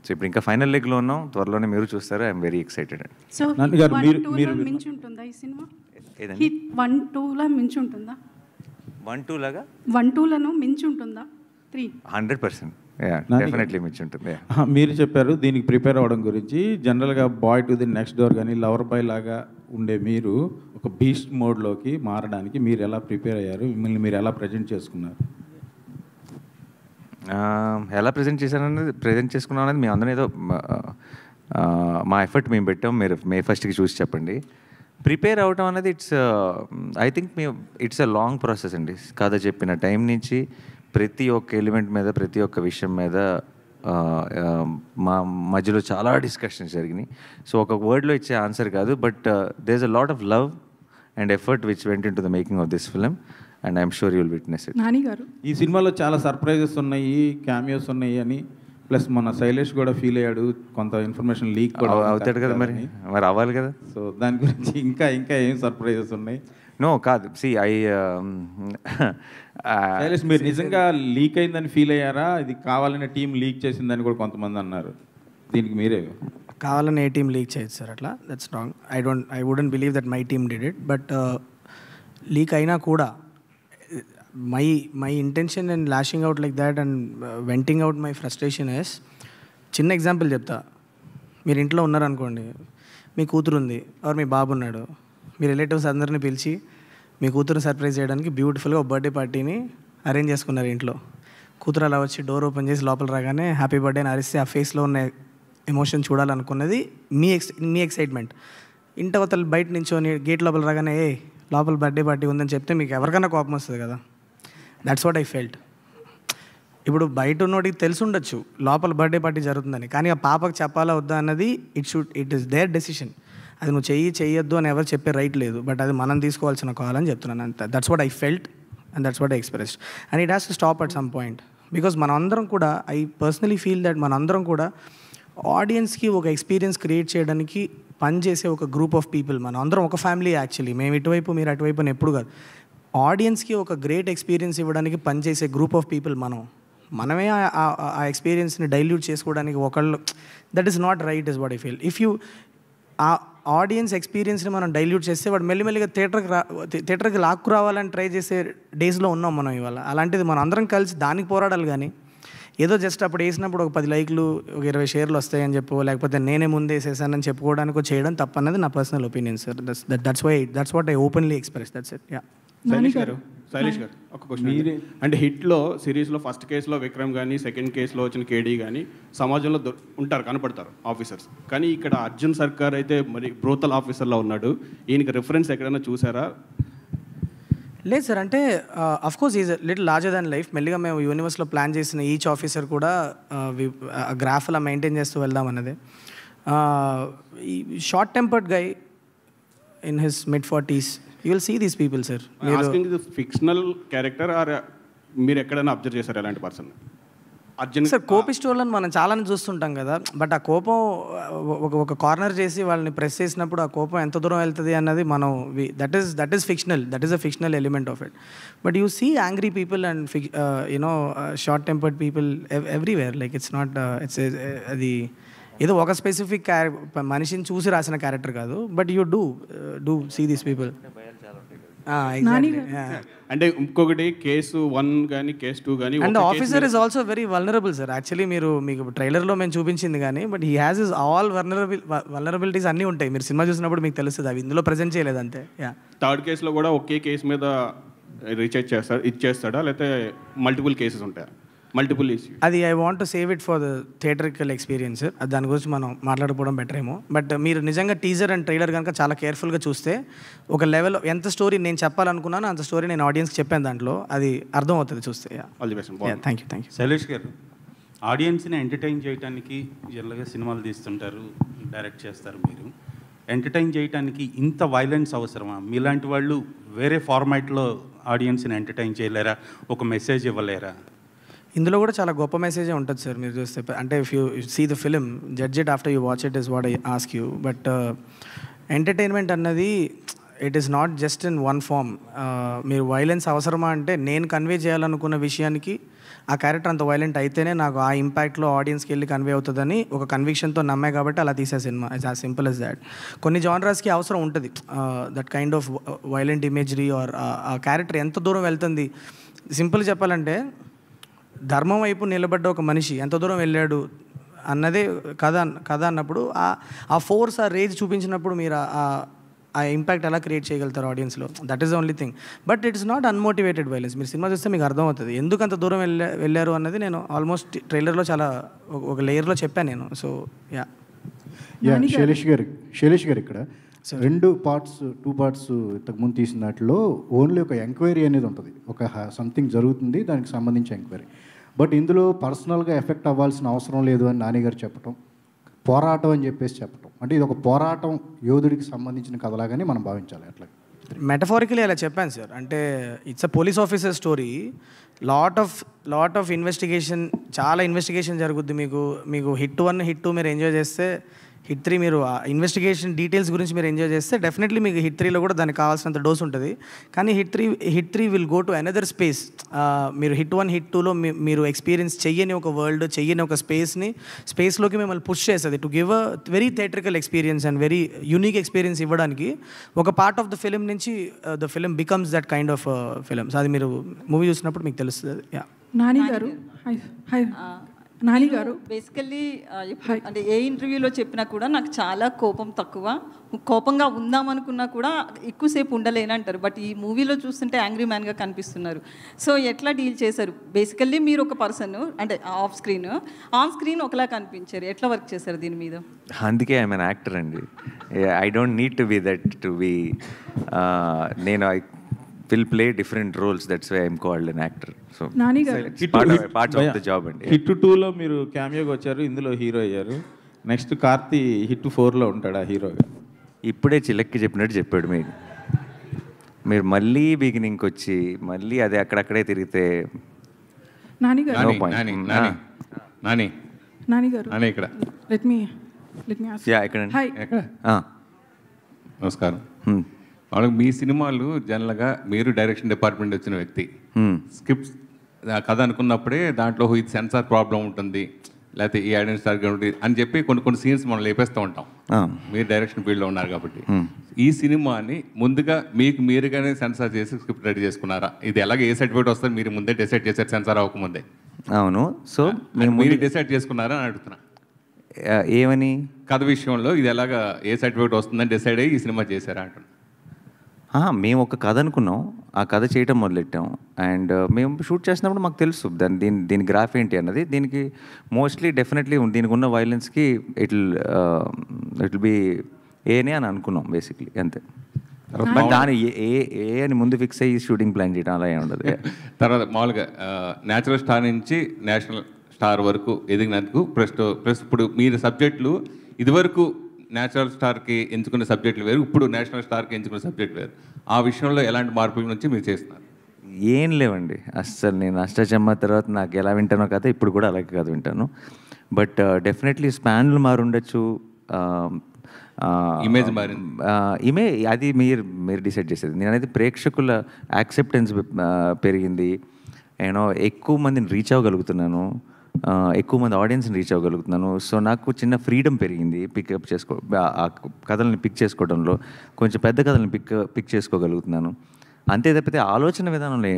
Speaker 1: సో ఇప్పుడు ఇంకా ఫైనల్ లెగ్లో ఉన్నాం, త్వరలోనే మీరు చూస్తారు. I'm very excited.
Speaker 13: సో 1-2 మించి ఉంటుందా ఈ సినిమా? 1-2లా మించి ఉంటుందా?
Speaker 1: 1-2
Speaker 13: 1-2లను మించి ఉంటుందా?
Speaker 1: 100% డెఫినెట్లీ మించి ఉంటుంది.
Speaker 6: మీరు చెప్పారు దీనికి ప్రిపేర్ అవ్వడం గురించి. జనరల్గా boy to the next door కానీ లవర్ బాయ్ లాగా ఉండే మీరు ఒక బీస్ట్ మోడ్లోకి మారడానికి మీరు ఎలా ప్రిపేర్ అయ్యారు, మిమ్మల్ని మీరు ఎలా ప్రజెంట్ చేసుకున్నారు?
Speaker 1: ఎలా ప్రజెంట్ చేసుకున్నాం అనేది మేము అందరం ఏదో మా ఎఫర్ట్ మేము పెట్టాం. మీరు May 1st చూసి చెప్పండి. ప్రిపేర్ అవటం అనేది I think it's a long process అండి. కథ చెప్పిన టైం నుంచి ప్రతి ఒక్క ఎలిమెంట్ మీద, ప్రతి ఒక్క విషయం మీద మా మధ్యలో చాలా డిస్కషన్స్ జరిగినాయి. సో ఒక వర్డ్లో ఇచ్చే ఆన్సర్ కాదు, but there is a lot of love and effort which went into the making of this film and I'm sure you will witness it.
Speaker 13: Nani garu,
Speaker 6: ఈ సినిమాలో చాలా సర్ప్రైజెస్ ఉన్నాయి, క్యామియోస్ ఉన్నాయి అని, ప్లస్ మన శైలేష్ కూడా ఫీల్ అయ్యాడు, కొంత ఇన్ఫర్మేషన్ లీక్ కూడా
Speaker 1: అవుతాడు కదా, మరి అవ్వాలి కదా.
Speaker 6: సో దాని గురించి ఇంకా ఏం సర్ప్రైజెస్ ఉన్నాయి?
Speaker 1: నో కాదు,
Speaker 6: శైలేష్ మీరు నిజంగా లీక్ అయిందని ఫీల్ అయ్యారా? ఇది కావాలనే టీం లీక్ చేసిందని కూడా కొంతమంది అన్నారు. దీనికి మీరే
Speaker 8: కావాలని ఏ టీం లీక్ చేయొచ్చు సార్, అట్లా that's wrong. I wouldn't believe that my team did it. But leak అయినా కూడా my intention and lashing out like that and venting out my frustration is, చిన్న ఎగ్జాంపుల్ చెప్తా. మీరు ఇంట్లో ఉన్నారనుకోండి, మీ కూతురు ఉంది ఆర్ మీ బాబు ఉన్నాడు, మీ రిలేటివ్స్ అందరినీ పిలిచి మీ కూతురు సర్ప్రైజ్ చేయడానికి బ్యూటిఫుల్గా ఒక బర్త్డే పార్టీని అరేంజ్ చేసుకున్నారు ఇంట్లో. కూతురు అలా వచ్చి డోర్ ఓపెన్ చేసి లోపల రాగానే హ్యాపీ బర్త్డే అని అరిస్తే ఆ ఫేస్లో ఉన్న ఎమోషన్ చూడాలనుకున్నది మీ ఎక్సైట్మెంట్. ఇంటవతల బయట నుంచోని గేట్ లోపల రాగానే లోపల బర్త్డే పార్టీ ఉందని చెప్తే మీకు ఎవరికైనా కోపం వస్తుంది కదా. That's what I felt. ఇప్పుడు బయట ఉన్నోడికి తెలిసి ఉండొచ్చు లోపల బర్త్డే పార్టీ జరుగుతుందని, కానీ ఆ పాపకు చెప్పాలా వద్దా అన్నది ఇట్ ఈస్ దేర్ డెసిషన్. అది నువ్వు చెయ్యొద్దు అని ఎవరు చెప్పే రైట్ లేదు, బట్ అది మనం తీసుకోవాల్సిన కాల్ అని చెప్తున్నాను అంతే. That's what I felt and that's what I expressed and it has to stop at some point. Because మనం అందరం కూడా, ఐ పర్సనలీ ఫీల్ దట్ మన అందరం కూడా ఆడియన్స్కి ఒక ఎక్స్పీరియన్స్ క్రియేట్ చేయడానికి పనిచేసే ఒక గ్రూప్ ఆఫ్ పీపుల్. మనం అందరం ఒక ఫ్యామిలీ యాక్చువల్లీ, మేము ఇటువైపు మీరు అటువైపు అని ఎప్పుడు కాదు. ఆడియన్స్కి ఒక గ్రేట్ ఎక్స్పీరియన్స్ ఇవ్వడానికి పనిచేసే గ్రూప్ ఆఫ్ పీపుల్ మనమే ఆ ఎక్స్పీరియన్స్ని డైల్యూట్ చేసుకోవడానికి ఒకళ్ళు, that is not right is what I feel. If you ఆ ఆడియన్స్ ఎక్స్పీరియన్స్ని మనం డైల్యూట్ చేస్తే వాడు మెల్లిమెల్లిగా థియేటర్కి లాక్కు రావాలని ట్రై చేసే డేస్లో ఉన్నాం మనం ఇవాళ. అలాంటిది మనం అందరం కలిసి దానికి పోరాడాలి, కానీ ఏదో జస్ట్ అప్పుడు వేసినప్పుడు ఒక 10 లైక్లు ఒక 20 షేర్లు వస్తాయని చెప్పు, లేకపోతే నేనే ముందే వేసేసానని చెప్పుకోవడానికి చేయడం తప్పన్నది నా personal opinion sir. That's what I openly express. That's it. Yeah.
Speaker 14: Shailesh garu ఒక క్వశ్చన్. అంటే హిట్లో సిరీస్లో ఫస్ట్ కేసులో విక్రమ్ కానీ, సెకండ్ కేసులో వచ్చిన కేడీ కానీ సమాజంలో ఉంటారు, కనపడతారు ఆఫీసర్స్. కానీ ఇక్కడ అర్జున్ సర్కార్ అయితే మరి బ్రోతల్ ఆఫీసర్లో ఉన్నాడు. ఈయనకి రిఫరెన్స్ ఎక్కడైనా చూసారా?
Speaker 8: లేదు సార్, అంటే of course is little larger than life. మెల్లిగా మేము యూనివర్స్లో ప్లాన్ చేసిన ఈచ్ ఆఫీసర్ కూడా గ్రాఫ్ అలా మెయింటైన్ చేస్తూ వెళ్దాం అన్నది. ఈ short tempered guy in his mid-40s, you will see these people, sir.
Speaker 14: Asking the fictional character or మీరు ఎక్కడైనా అబ్జర్వ్ చేశారు ఎలాంటి పర్సన్? అర్జున్
Speaker 8: సార్ కోపిస్టోళ్ళని మనం చాలానే చూస్తుంటాం కదా, బట్ ఆ కోపం ఒక కార్నర్ చేసి వాళ్ళని ప్రెస్ చేసినప్పుడు ఆ కోపం ఎంత దూరం వెళ్తుంది అన్నది మనం that is fictional, that is a fictional element of it. But you see angry people and short tempered people everywhere. Like it's not అది ఏదో ఒక స్పెసిఫిక్ మనిషిని చూసి రాసిన క్యారెక్టర్ కాదు, but you do see these people.
Speaker 14: అంటే ఇంకొకటి కేసు 1 కానీ కేసు 2 కానీ,
Speaker 8: and officer is also very vulnerable sir. Actually మీకు ట్రైలర్లో మేము చూపించింది కానీ, but he has is all vulnerabilities అన్నీ ఉంటాయి. మీరు సినిమా చూసినప్పుడు మీకు తెలుస్తుంది, అవి ఇందులో ప్రజెంట్ చేయలేదు అంతే.
Speaker 14: థర్డ్ కేసులో కూడా ఒకే కేసు మీద రీఛార్జ్ ఇచ్చేస్తాడా, లేకపోతే మల్టిపుల్ కేసెస్ ఉంటాయా? మల్టిపుల్ ఇష్యూ
Speaker 8: అది I want to save it for the theatrical experience. దాని గురించి మనం మాట్లాడుకోవడం బెటర్ ఏమో. బట్ మీరు నిజంగా టీజర్ అండ్ ట్రైలర్ కనుక చాలా కేర్ఫుల్గా చూస్తే ఒక లెవెల్ ఎంత స్టోరీ నేను చెప్పాలనుకున్నాను అంత స్టోరీ నేను ఆడియన్స్కి చెప్పాను, దాంట్లో అది అర్థం అవుతుంది చూస్తే. Thank you.
Speaker 15: శైలేష్ గారు, ఆడియన్స్ని ఎంటర్టైన్ చేయడానికి జనరల్గా సినిమాలు తీస్తుంటారు, డైరెక్ట్ చేస్తారు. మీరు ఎంటర్టైన్ చేయడానికి ఇంత వైలెన్స్ అవసరమా? మీలాంటి వాళ్ళు వేరే ఫార్మాట్లో ఆడియన్స్ని ఎంటర్టైన్ చేయలేరా? ఒక మెసేజ్ ఇవ్వలేరా?
Speaker 8: ఇందులో కూడా చాలా గొప్ప మెసేజే ఉంటుంది సార్. మీరు చూస్తే అంటే if you see the film, judge it after you watch it is what I ask you. But entertainment అన్నది it is not just in one form. మీరు వైలెన్స్ అవసరమా అంటే నేను కన్వే చేయాలనుకున్న విషయానికి ఆ క్యారెక్టర్ అంత వైలెంట్ అయితేనే నాకు ఆ ఇంపాక్ట్లో ఆడియన్స్కి వెళ్ళి కన్వే అవుతుందని ఒక కన్విక్షన్తో నమ్మే కాబట్టి అలా తీసే సినిమా. It's as simple as that. కొన్ని జానరాస్కి అవసరం ఉంటుంది that kind of violent imagery or ఆ క్యారెక్టర్ ఎంత దూరం వెళ్తుంది. సింపుల్ చెప్పాలంటే ధర్మం వైపు నిలబడ్డ ఒక మనిషి ఎంత దూరం వెళ్ళాడు అన్నదే కథ అన్నప్పుడు ఆ ఫోర్స్, ఆ రేజ్ చూపించినప్పుడు మీరు ఆ ఇంపాక్ట్ ఎలా క్రియేట్ చేయగలుగుతారు ఆడియన్స్లో. That is the only thing. But it's not unmotivated violence. మీరు సినిమా చూస్తే మీకు అర్థమవుతుంది ఎందుకు అంత దూరం వెళ్ళారు అన్నది. నేను ఆల్మోస్ట్ ట్రైలర్లో చాలా ఒక లేయర్లో చెప్పాను నేను. సో
Speaker 16: శైలేష్ గారు ఇక్కడ 2 పార్ట్స్ ఇంతకుముందు తీసిన దాంట్లో ఓన్లీ ఒక ఎంక్వైరీ అనేది ఉంటుంది, ఒక సంథింగ్ జరుగుతుంది దానికి సంబంధించి ఎంక్వైరీ. బట్ ఇందులో పర్సనల్గా ఎఫెక్ట్ అవ్వాల్సిన అవసరం లేదు అని నాని గారు చెప్పటం, పోరాటం అని చెప్పేసి చెప్పటం, అంటే ఇది ఒక పోరాటం యోధుడికి సంబంధించిన కథలాగానే మనం భావించాలి. అట్లా
Speaker 8: మెటఫారికలీ అలా చెప్పాను సార్. అంటే it's a police officer story. Lot of investigation, చాలా ఇన్వెస్టిగేషన్ జరుగుద్ది. మీకు హిట్ 1 హిట్ 2 మీరు ఎంజాయ్ చేస్తే, హిట్ 3 మీరు ఆ ఇన్వెస్టిగేషన్ డీటెయిల్స్ గురించి మీరు ఎంజాయ్ చేస్తే డెఫినెట్లీ మీకు హిట్ 3లో కూడా దానికి కావాల్సినంత డోస్ ఉంటుంది. కానీ hit 3 will go to another space. మీరు హిట్ 1 హిట్ 2లో మీరు ఎక్స్పీరియన్స్ చెయ్యని ఒక వరల్డ్, చెయ్యని ఒక స్పేస్లోకి మిమ్మల్ని పుష్ చేస్తుంది to give a very theatrical experience and very unique experience ఇవ్వడానికి. ఒక పార్ట్ ఆఫ్ ద ఫిలిం నుంచి the film becomes that kind of films. అది మీరు మూవీ చూసినప్పుడు మీకు తెలుస్తుంది.
Speaker 17: నాని గారు, నాని గారు
Speaker 4: బేసికల్లీ అంటే ఏ ఇంటర్వ్యూలో చెప్పినా కూడా నాకు చాలా కోపం తక్కువ, కోపంగా ఉందామనుకున్నా కూడా ఎక్కువసేపు ఉండలేనంటారు. బట్ ఈ మూవీలో చూస్తుంటే యాంగ్రీ మ్యాన్గా కనిపిస్తున్నారు. సో ఎట్లా డీల్ చేశారు? బేసికల్లీ మీరు ఒక పర్సన్ అంటే ఆన్ స్క్రీన్ ఒకలా కనిపించారు. ఎట్లా వర్క్ చేశారు దీని మీద?
Speaker 1: అందుకే ఐఎమ్ అన్ యాక్టర్ అండి. I don't need to be that to be నేను will play different roles, that's why I'm called an actor. So part of the job అండి.
Speaker 6: హిట్ 2లో మీరు క్యామియోగా వచ్చారు, ఇందులో హీరో అయ్యారు. నెక్స్ట్ కార్తీ హిట్ 4లో ఉంటాడా హీరోగా?
Speaker 1: ఇప్పుడే చిలక్కి చెప్పినట్టు చెప్పాడు. మీరు మళ్ళీ బిగినింగ్కి వచ్చి మళ్ళీ అదే అక్కడక్కడే తిరిగితే
Speaker 17: నాని నాని గారు
Speaker 18: నాని ఇక్కడ
Speaker 17: లెట్ మీ ఆస్క్.
Speaker 1: ఎక్కడండి
Speaker 17: హాయ్.
Speaker 18: నమస్కారం. వాళ్ళకి మీ సినిమాలు జనరల్గా మీరు డైరెక్షన్ డిపార్ట్మెంట్ వచ్చిన వ్యక్తి స్క్రిప్ట్స్ కథ అనుకున్నప్పుడే దాంట్లో ఇది సెన్సార్ ప్రాబ్లం ఉంటుంది, లేకపోతే ఈ ఐడెంటిటీ సరిగ్గా ఉంటుంది అని చెప్పి కొన్ని సీన్స్ మనం లేపేస్తూ ఉంటాం. మీరు డైరెక్షన్ ఫీల్డ్లో ఉన్నారు కాబట్టి ఈ సినిమాని ముందుగా మీకు మీరుగానే సెన్సార్ చేసి స్క్రిప్ట్ రెడీ చేసుకున్నారా? ఇది ఎలాగ ఏ సర్టిఫికేట్ వస్తుంది మీరు ముందే డిసైడ్ చేశారు సెన్సార్ అవ్వకముందే?
Speaker 1: అవును. సో
Speaker 18: మీరు డిసైడ్ చేసుకున్నారా అని అడుగుతున్నా.
Speaker 1: ఏమని
Speaker 18: కథ విషయంలో ఇది ఎలాగా ఏ సర్టిఫికేట్ వస్తుందని డిసైడ్ అయ్యి ఈ సినిమా చేశారా అంటున్నా.
Speaker 1: మేము ఒక కథ అనుకున్నాం, ఆ కథ చేయటం మొదలెట్టాం. అండ్ మేము షూట్ చేసినప్పుడు మాకు తెలుసు దీని గ్రాఫ్ ఏంటి అన్నది. దీనికి మోస్ట్లీ డెఫినెట్లీ దీనికి ఉన్న వైలెన్స్కి ఇట్ విల్ బి ఏనే అని అనుకున్నాం బేసిక్లీ, అంతే. బట్ దాని ఏ అని ముందు ఫిక్స్ అయ్యి షూటింగ్ ప్లాన్ చేయడం అలా ఏమి ఉండదు.
Speaker 18: తర్వాత మామూలుగా న్యాచురల్ స్టార్ నుంచి నేషనల్ స్టార్ వరకు ఎదిగినందుకు ప్లస్ ఇప్పుడు మీరు సబ్జెక్టులు ఇదివరకు నేచురల్ స్టార్కి ఎంచుకునే సబ్జెక్టులు వేరు, ఇప్పుడు నేషనల్ స్టార్కి ఎంచుకునే సబ్జెక్ట్ వేరు. ఆ విషయంలో ఎలాంటి మార్పుల నుంచి మీరు చేస్తున్నారు?
Speaker 1: ఏం లేవండి అస్సలు. నేను అష్టాచమ్మ తర్వాత నాకు ఎలా వింటానో కథ ఇప్పుడు కూడా అలాగే కథ వింటాను. బట్ డెఫినెట్లీ స్పాన్లు మారుండొచ్చు,
Speaker 18: ఇమేజ్ మారింది.
Speaker 1: అది మీరు డిసైడ్ చేసేది. నేనైతే ప్రేక్షకుల యాక్సెప్టెన్స్ పెరిగింది, ఎక్కువ మందిని రీచ్ అవ్వగలుగుతున్నాను, ఎక్కువ మంది ఆడియన్స్ని రీచ్ అవ్వగలుగుతున్నాను. సో నాకు చిన్న ఫ్రీడమ్ పెరిగింది ఆ కథల్ని పిక్ చేసుకోవడంలో. కొంచెం పెద్ద కథల్ని పిక్ చేసుకోగలుగుతున్నాను. అంతే తప్పితే ఆలోచన విధానంలో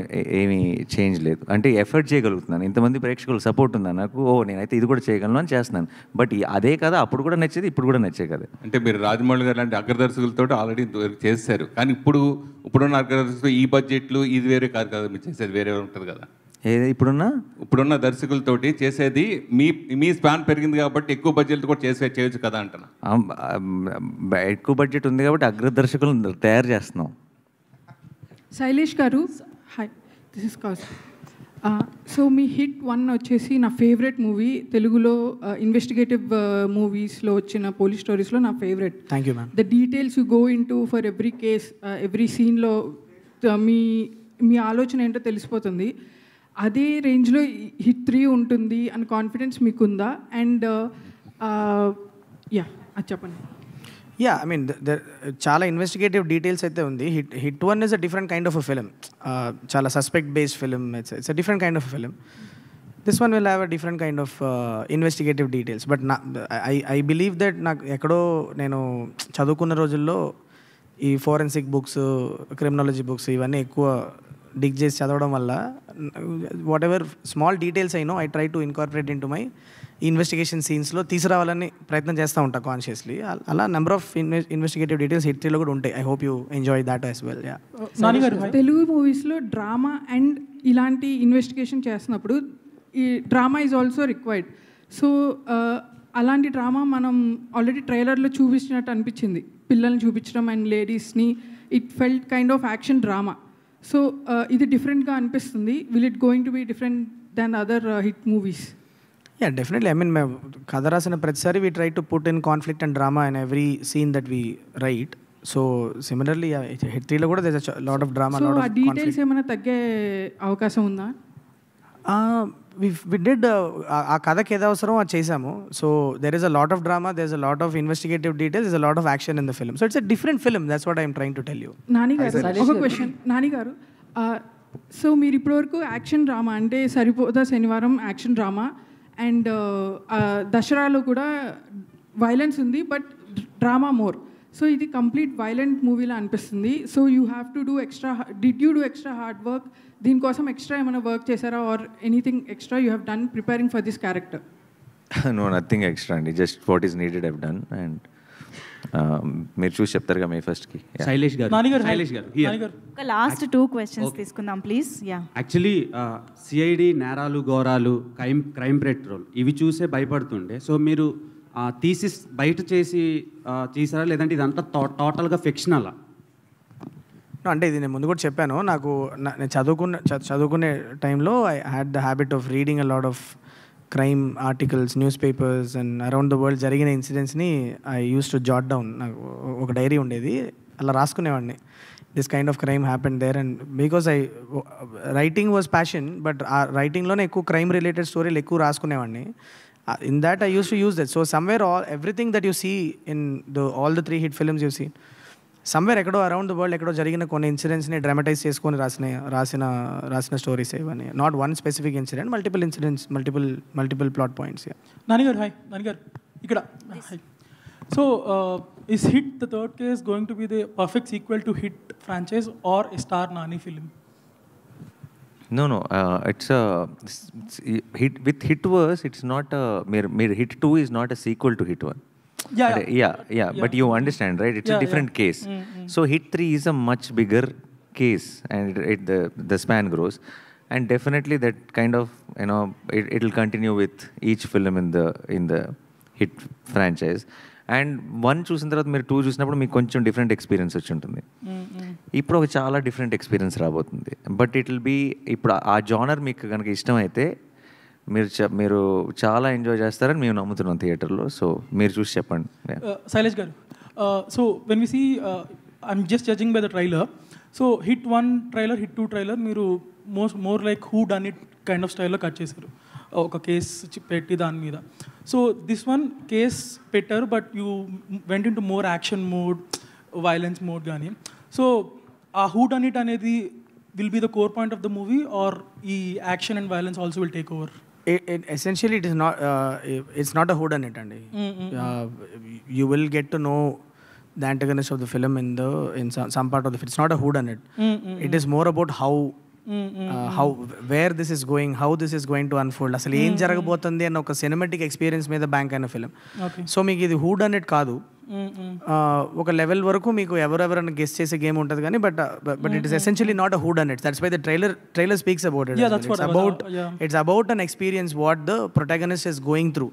Speaker 1: ఏమీ చేంజ్ లేదు. అంటే ఎఫర్ట్ చేయగలుగుతున్నాను, ఇంతమంది ప్రేక్షకులు సపోర్ట్ ఉందా నాకు, నేనైతే ఇది కూడా చేయగలను అని చేస్తున్నాను. బట్ అదే కదా అప్పుడు కూడా నచ్చేది, ఇప్పుడు కూడా నచ్చే కదా.
Speaker 18: అంటే మీరు రాజమౌళి గారు లాంటి అగ్రదర్శకులతో ఆల్రెడీ చేశారు, కానీ ఇప్పుడున్న అగ్రదర్శకులు ఈ బడ్జెట్లు ఇది వేరే కాదు కదా, మీరు చేసేది వేరే ఉంటుంది కదా.
Speaker 1: ఇప్పుడున్న
Speaker 18: దర్శకులతోటి చేసేది మీ స్పాన్ పెరిగింది కాబట్టి ఎక్కువ బడ్జెట్ కూడా చేయొచ్చు కదా అంటున్నా.
Speaker 1: ఎక్కువ బడ్జెట్ ఉంది కాబట్టి అగ్రదర్శకులను తయారు చేస్తున్నాం.
Speaker 17: శైలేష్ గారు hi, this is cows. So me hit 1 వచ్చేసి నా ఫేవరెట్ మూవీ తెలుగులో ఇన్వెస్టిగేటివ్ మూవీస్లో వచ్చిన పోలీస్ స్టోరీస్లో నా favourite.
Speaker 8: Thank you ma'am.
Speaker 17: The details you go in to for every case, every సీన్లో మీ ఆలోచన ఏంటో తెలిసిపోతుంది. అదే రేంజ్లో హిట్ 3 ఉంటుంది అని కాన్ఫిడెన్స్ మీకుందా? అండ్ అది చెప్పండి.
Speaker 8: యా, ఐ మీన్ చాలా ఇన్వెస్టిగేటివ్ డీటెయిల్స్ అయితే ఉంది. Hit 1 is a different kind of a film, చాలా suspect based film. It's a different kind of film. This one will have a different kind of investigative details. But I believe that నాకు ఎక్కడో నేను చదువుకున్న రోజుల్లో ఈ ఫోరెన్సిక్ బుక్స్, క్రిమినాలజీ బుక్స్ ఇవన్నీ ఎక్కువ డిగ్ చేసి చదవడం వల్ల వాట్ ఎవర్ స్మాల్ డీటెయిల్స్ అయినో I try to incorporate into my investigation సీన్స్లో తీసుకురావాలని ప్రయత్నం చేస్తూ ఉంటా కాన్షియస్లీ. అలా number of investigative details Hit 3లో కూడా ఉంటాయి. I hope you enjoy that as well.
Speaker 17: Telugu మూవీస్లో డ్రామా అండ్ ఇలాంటి ఇన్వెస్టిగేషన్ చేస్తున్నప్పుడు ఈ drama is also required. So అలాంటి డ్రామా మనం ఆల్రెడీ ట్రైలర్లో చూపించినట్టు అనిపించింది, పిల్లల్ని చూపించడం అండ్ లేడీస్ని. It felt kind of action drama. So ఇది డిఫరెంట్గా అనిపిస్తుంది. Will it going to be different than other Hit movies?
Speaker 8: Yeah, definitely. I mean మేము కథ రాసిన ప్రతిసారి we try to put in conflict and drama in every scene that we write. So similarly Hit 3లో కూడా there is a lot of drama.
Speaker 17: So ఆ డీటెయిల్స్ ఏమైనా తగ్గే అవకాశం ఉందా?
Speaker 8: వి డిడ్ ఆ కథకి ఏదో అవసరం అది చేసాము. So there is a lot of drama, there is a lot of investigative details, is a lot of action in the film. So it's a different film. That's what I'm trying to tell you.
Speaker 17: Nani గారు ఒక క్వశ్చన్. నాని గారు, సో మీరు ఇప్పటివరకు యాక్షన్ డ్రామా అంటే సరిపోదా శనివారం యాక్షన్ డ్రామా, అండ్ దసరాలో కూడా వైలెన్స్ ఉంది బట్ డ్రామా మోర్. సో ఇది కంప్లీట్ వైలెంట్ మూవీలా అనిపిస్తుంది. So you have to do extra, did you do extra hard work? దీనికోసం ఎక్స్ట్రా ఏమైనా వర్క్ చేశారా or anything extra you have done preparing for this character?
Speaker 1: No, nothing extra అండి. Just what is needed I've done. And మీరు చూసి చెప్తారుగా మే ఫస్ట్కి.
Speaker 15: శైలేష్ గారు,
Speaker 19: ఒక లాస్ట్ 2 క్వశ్చన్స్ తీసుకుందాం ప్లీజ్.
Speaker 15: యాక్చువల్లీ సిఐడి నేరాలు ఘోరాలు క్రైమ్ పెట్రోల్ ఇవి చూసే భయపడుతుండే. సో మీరు థీసిస్ బయట చేసి తీసారా, లేదంటే ఇదంతా టోటల్గా ఫిక్షనలా?
Speaker 8: అంటే ఇది నేను ముందు కూడా చెప్పాను. నేను చదువుకునే టైంలో I had the habit of reading a lot of crime articles, newspapers and around the world జరిగిన ఇన్సిడెంట్స్ని I use to jot down. నాకు ఒక డైరీ ఉండేది, అలా రాసుకునేవాడిని. This kind of crime happen there. And because writing was passion, but ఆ రైటింగ్లోనే ఎక్కువ క్రైమ్ రిలేటెడ్ స్టోరీలు ఎక్కువ రాసుకునేవాడిని. In that I used to use that. So somewhere everything that you see in all the 3 hit films you've seen, somewhere ఎక్కడో అరౌండ్ ద వరల్డ్ ఎక్కడో జరిగిన కొన్ని ఇన్సిడెంట్స్ని డ్రామటైజ్ చేసుకొని రాసిన స్టోరీస్ ఇవన్నీ. Not one specific incident, multiple incidents, multiple plot points.
Speaker 20: నానిగారు హాయ్. నానిగారు ఇక్కడ hi. So is Hit the third case going to be the perfect sequel to Hit franchise or a star Nani film?
Speaker 1: No, it's Hit with Hitverse. It's not mere Hit 2 is not a sequel to Hit 1. Yeah. But you understand, right? It's a different case. So Hit 3 is a much bigger case, and the span grows, and definitely that kind of it'll continue with each film in the Hit franchise. And 1 చూసిన తర్వాత మీరు 2 చూసినప్పుడు మీకు కొంచెం డిఫరెంట్ ఎక్స్పీరియన్స్ వచ్చి ఉంటుంది. ఇప్పుడు ఒక చాలా డిఫరెంట్ ఎక్స్పీరియన్స్ రాబోతుంది. బట్ ఇట్ విల్ బీ ఇప్పుడు ఆ జానర్ మీకు కనుక ఇష్టమైతే మీరు చాలా ఎంజాయ్ చేస్తారని మేము నమ్ముతున్నాం థియేటర్లో. సో మీరు చూసి చెప్పండి.
Speaker 20: Shailesh garu, so when we see I'm just judging by the trailer. So Hit 1 trailer, Hit 2 trailer మీరు more like who done it kind of స్టైల్లో కట్ చేశారు, ఒక కేస్ పెట్టి దాని మీద. సో దిస్ వన్ కేస్ పెట్టారు, but you went into more action mode, violence mode కానీ. సో ఆ హూ డన్ ఇట్ అనేది will be the core point of the movie, or ఈ action and violence also will take over?
Speaker 8: Essentially it is not it's not a who done it andi. You will get to know the antagonist of the film in some part of the film. It's not a who done it. It is more about how where this is going, how this is going to unfold, అసలు ఏం జరగబోతుంది అన్న ఒక సినిమాటిక్ ఎక్స్పీరియన్స్ మీద బ్యాంక్ అయిన ఫిలిం. సో మీకు ఇది హూ డన్ ఇట్ కాదు, ఒక లెవెల్ వరకు మీకు ఎవరెవరైనా గెస్ చేసే గేమ్ ఉంటుంది కానీ but it is essentially not a who done it. That's why the trailer speaks about it. It's about an experience what the protagonist is going through.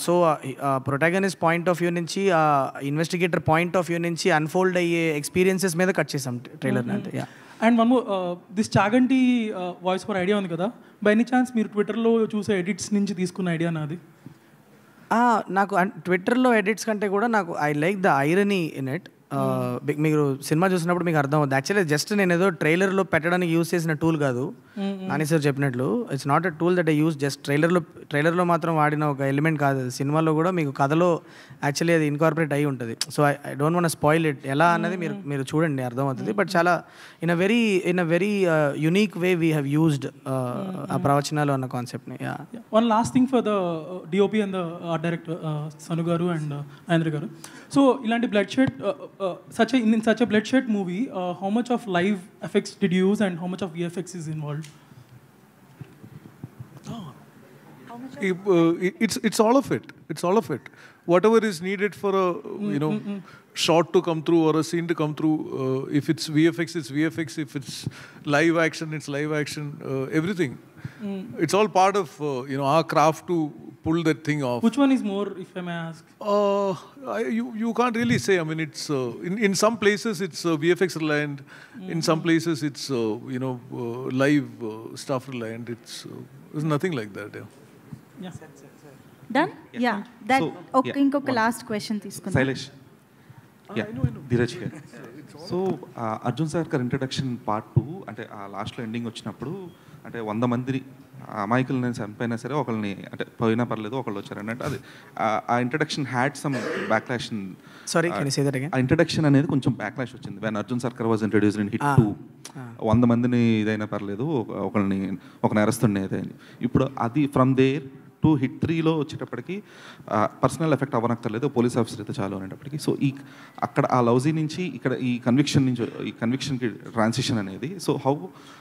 Speaker 8: So protagonist point of view నుంచి, ఇన్వెస్టిగేటర్ పాయింట్ ఆఫ్ వ్యూ నుంచి అన్ఫోల్డ్ అయ్యే ఎక్స్పీరియన్సెస్ మీద కట్ చేసాం ట్రైలర్ అంటే.
Speaker 20: And one more, this Chaganti voice for idea ఉంది కదా, బై ఎనీ ఛాన్స్ మీరు ట్విట్టర్లో చూసే ఎడిట్స్ నుంచి తీసుకున్న ఐడియా నాది?
Speaker 8: నాకు ట్విట్టర్లో ఎడిట్స్ కంటే కూడా నాకు I like the irony in it. మీరు సినిమా చూసినప్పుడు మీకు అర్థం అవుతుంది. యాక్చువల్లీ జస్ట్ నేను ఏదో ట్రైలర్లో పెట్టడానికి యూజ్ చేసిన టూల్ కాదు, నాని సార్ చెప్పినట్లు. It's not a tool that I use just ట్రైలర్లో మాత్రం వాడిన ఒక ఎలిమెంట్ కాదు. సినిమాలో కూడా మీకు కథలో యాక్చువల్లీ అది ఇన్కార్పొరేట్ అయ్యి ఉంటుంది. So I don't want spoil it ఎలా అన్నది మీరు చూడండి, అర్థమవుతుంది. బట్ చాలా in a very unique way we have used ఆ ప్రవచనాలు అన్న కాన్సెప్ట్ని.
Speaker 20: One last thing for the DOP and the art director Sanu garu and Mahendra garu. So ఇలాంటి bloodshed in such a bloodshed movie, how much of live effects did you use and how much of VFX is involved?
Speaker 21: It's all of it. It's all of it. Whatever is needed for a shot to come through or a scene to come through. If it's VFX, it's VFX. If it's live action, it's live action. Everything. It's all part of our craft to pull that thing off.
Speaker 20: Which one is more, if I may ask?
Speaker 21: You can't really say. I mean, it's in some places it's VFX reliant. In some places it's live stuff reliant. It's nothing like that.
Speaker 19: Yeah. Done? Yeah. That okay. Inkoka last question తీసుకుందాం.
Speaker 22: Sailesh. Yeah. Dheeraj here. So Arjun sir introduction part 2 అంటే ఆ లాస్ట్లో ఎండింగ్ వచ్చినప్పుడు అంటే 100 మంది అమాయకులని చనిపోయినా సరే ఒకళ్ళని అంటే పోయినా పర్లేదు ఒకళ్ళు వచ్చారని అంటే అది ఆ ఇంట్రడక్షన్ హ్యాడ్ సమ్ బ్యాక్లాష్. ఆ ఇంట్రడక్షన్ అనేది కొంచెం బ్యాక్లాష్ వచ్చింది వెన్ అర్జున్ సర్కార్ వాజ్ ఇంట్రడ్యూస్డ్ ఇన్ హిట్ 2. 100 మందిని ఇదైనా పర్లేదు ఒకళ్ళని ఒక నేరస్తుండే ఏదైనా. ఇప్పుడు అది ఫ్రమ్ దేర్ టు హిట్ 3లో వచ్చేటప్పటికి పర్సనల్ ఎఫెక్ట్ అవ్వనక్కర్లేదు, పోలీస్ ఆఫీసర్ అయితే చాలు అనేటప్పటికి. సో అక్కడ ఆ లౌజీ నుంచి ఇక్కడ ఈ కన్విక్షన్కి ట్రాన్సిషన్ అనేది. సో హౌ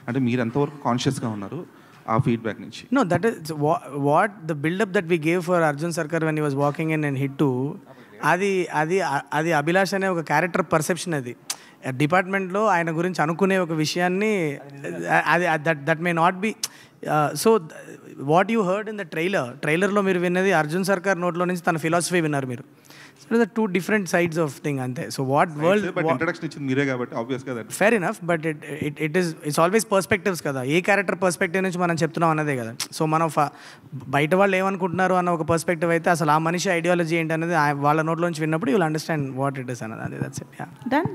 Speaker 22: అంటే మీరు ఎంతవరకు కాన్షియస్గా ఉన్నారు ఆ ఫీడ్బ్యాక్ నుంచి?
Speaker 8: No, that is what the build-up that we gave for Arjun Sarkar when he was walking in Hit 2. అది అభిలాష్ అనే ఒక క్యారెక్టర్ పర్సెప్షన్. అది డిపార్ట్మెంట్లో ఆయన గురించి అనుకునే ఒక విషయాన్ని అది that may not be. So what you heard in the ట్రైలర్లో మీరు విన్నది అర్జున్ సర్కార్ నోట్లో నుంచి తన ఫిలాసఫీ విన్నారు మీరు. So the 2 different sides of thing అంతే. సో వాట్ వరల్డ్
Speaker 22: ఇంట్రడక్షన్ ఇచ్చింది మీరే కాబట్టి ఆబ్వియస్గా that
Speaker 8: fair enough. But it's always perspectives కదా, ఏ క్యారెక్టర్ పర్స్పెక్టివ్ నుంచి మనం చెప్తున్నాం అన్నదే కదా. సో మనం బయట వాళ్ళు ఏమనుకుంటున్నారు అన్న ఒక పర్స్పెక్టివ్ అయితే అసలు ఆ మనిషి ఐడియాలజీ ఏంటి అనేది వాళ్ళ నోట్లోంచి విన్నప్పుడు you'll understand what it is అన్నది. That's it.
Speaker 19: Done.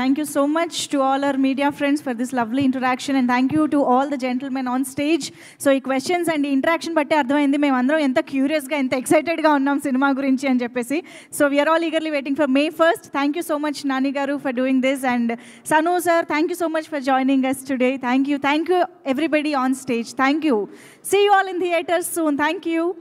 Speaker 19: Thank you so much to all our media friends for this lovely interaction, and thank you to all the gentlemen on stage.
Speaker 2: Stage. So ఈ క్వశ్చన్స్ అండ్ ఇంటరాక్షన్ బట్టి అర్థమైంది మేమందరం ఎంత క్యూరియస్గా ఎంత ఎక్సైటెడ్గా ఉన్నాం సినిమా గురించి అని చెప్పేసి. So we're all eagerly waiting for May 1st. Thank you so much Nani garu for doing this, and Sanu sir thank you so much for joining us today. Thank you everybody on stage. Thank you. See you all in theaters soon. Thank you.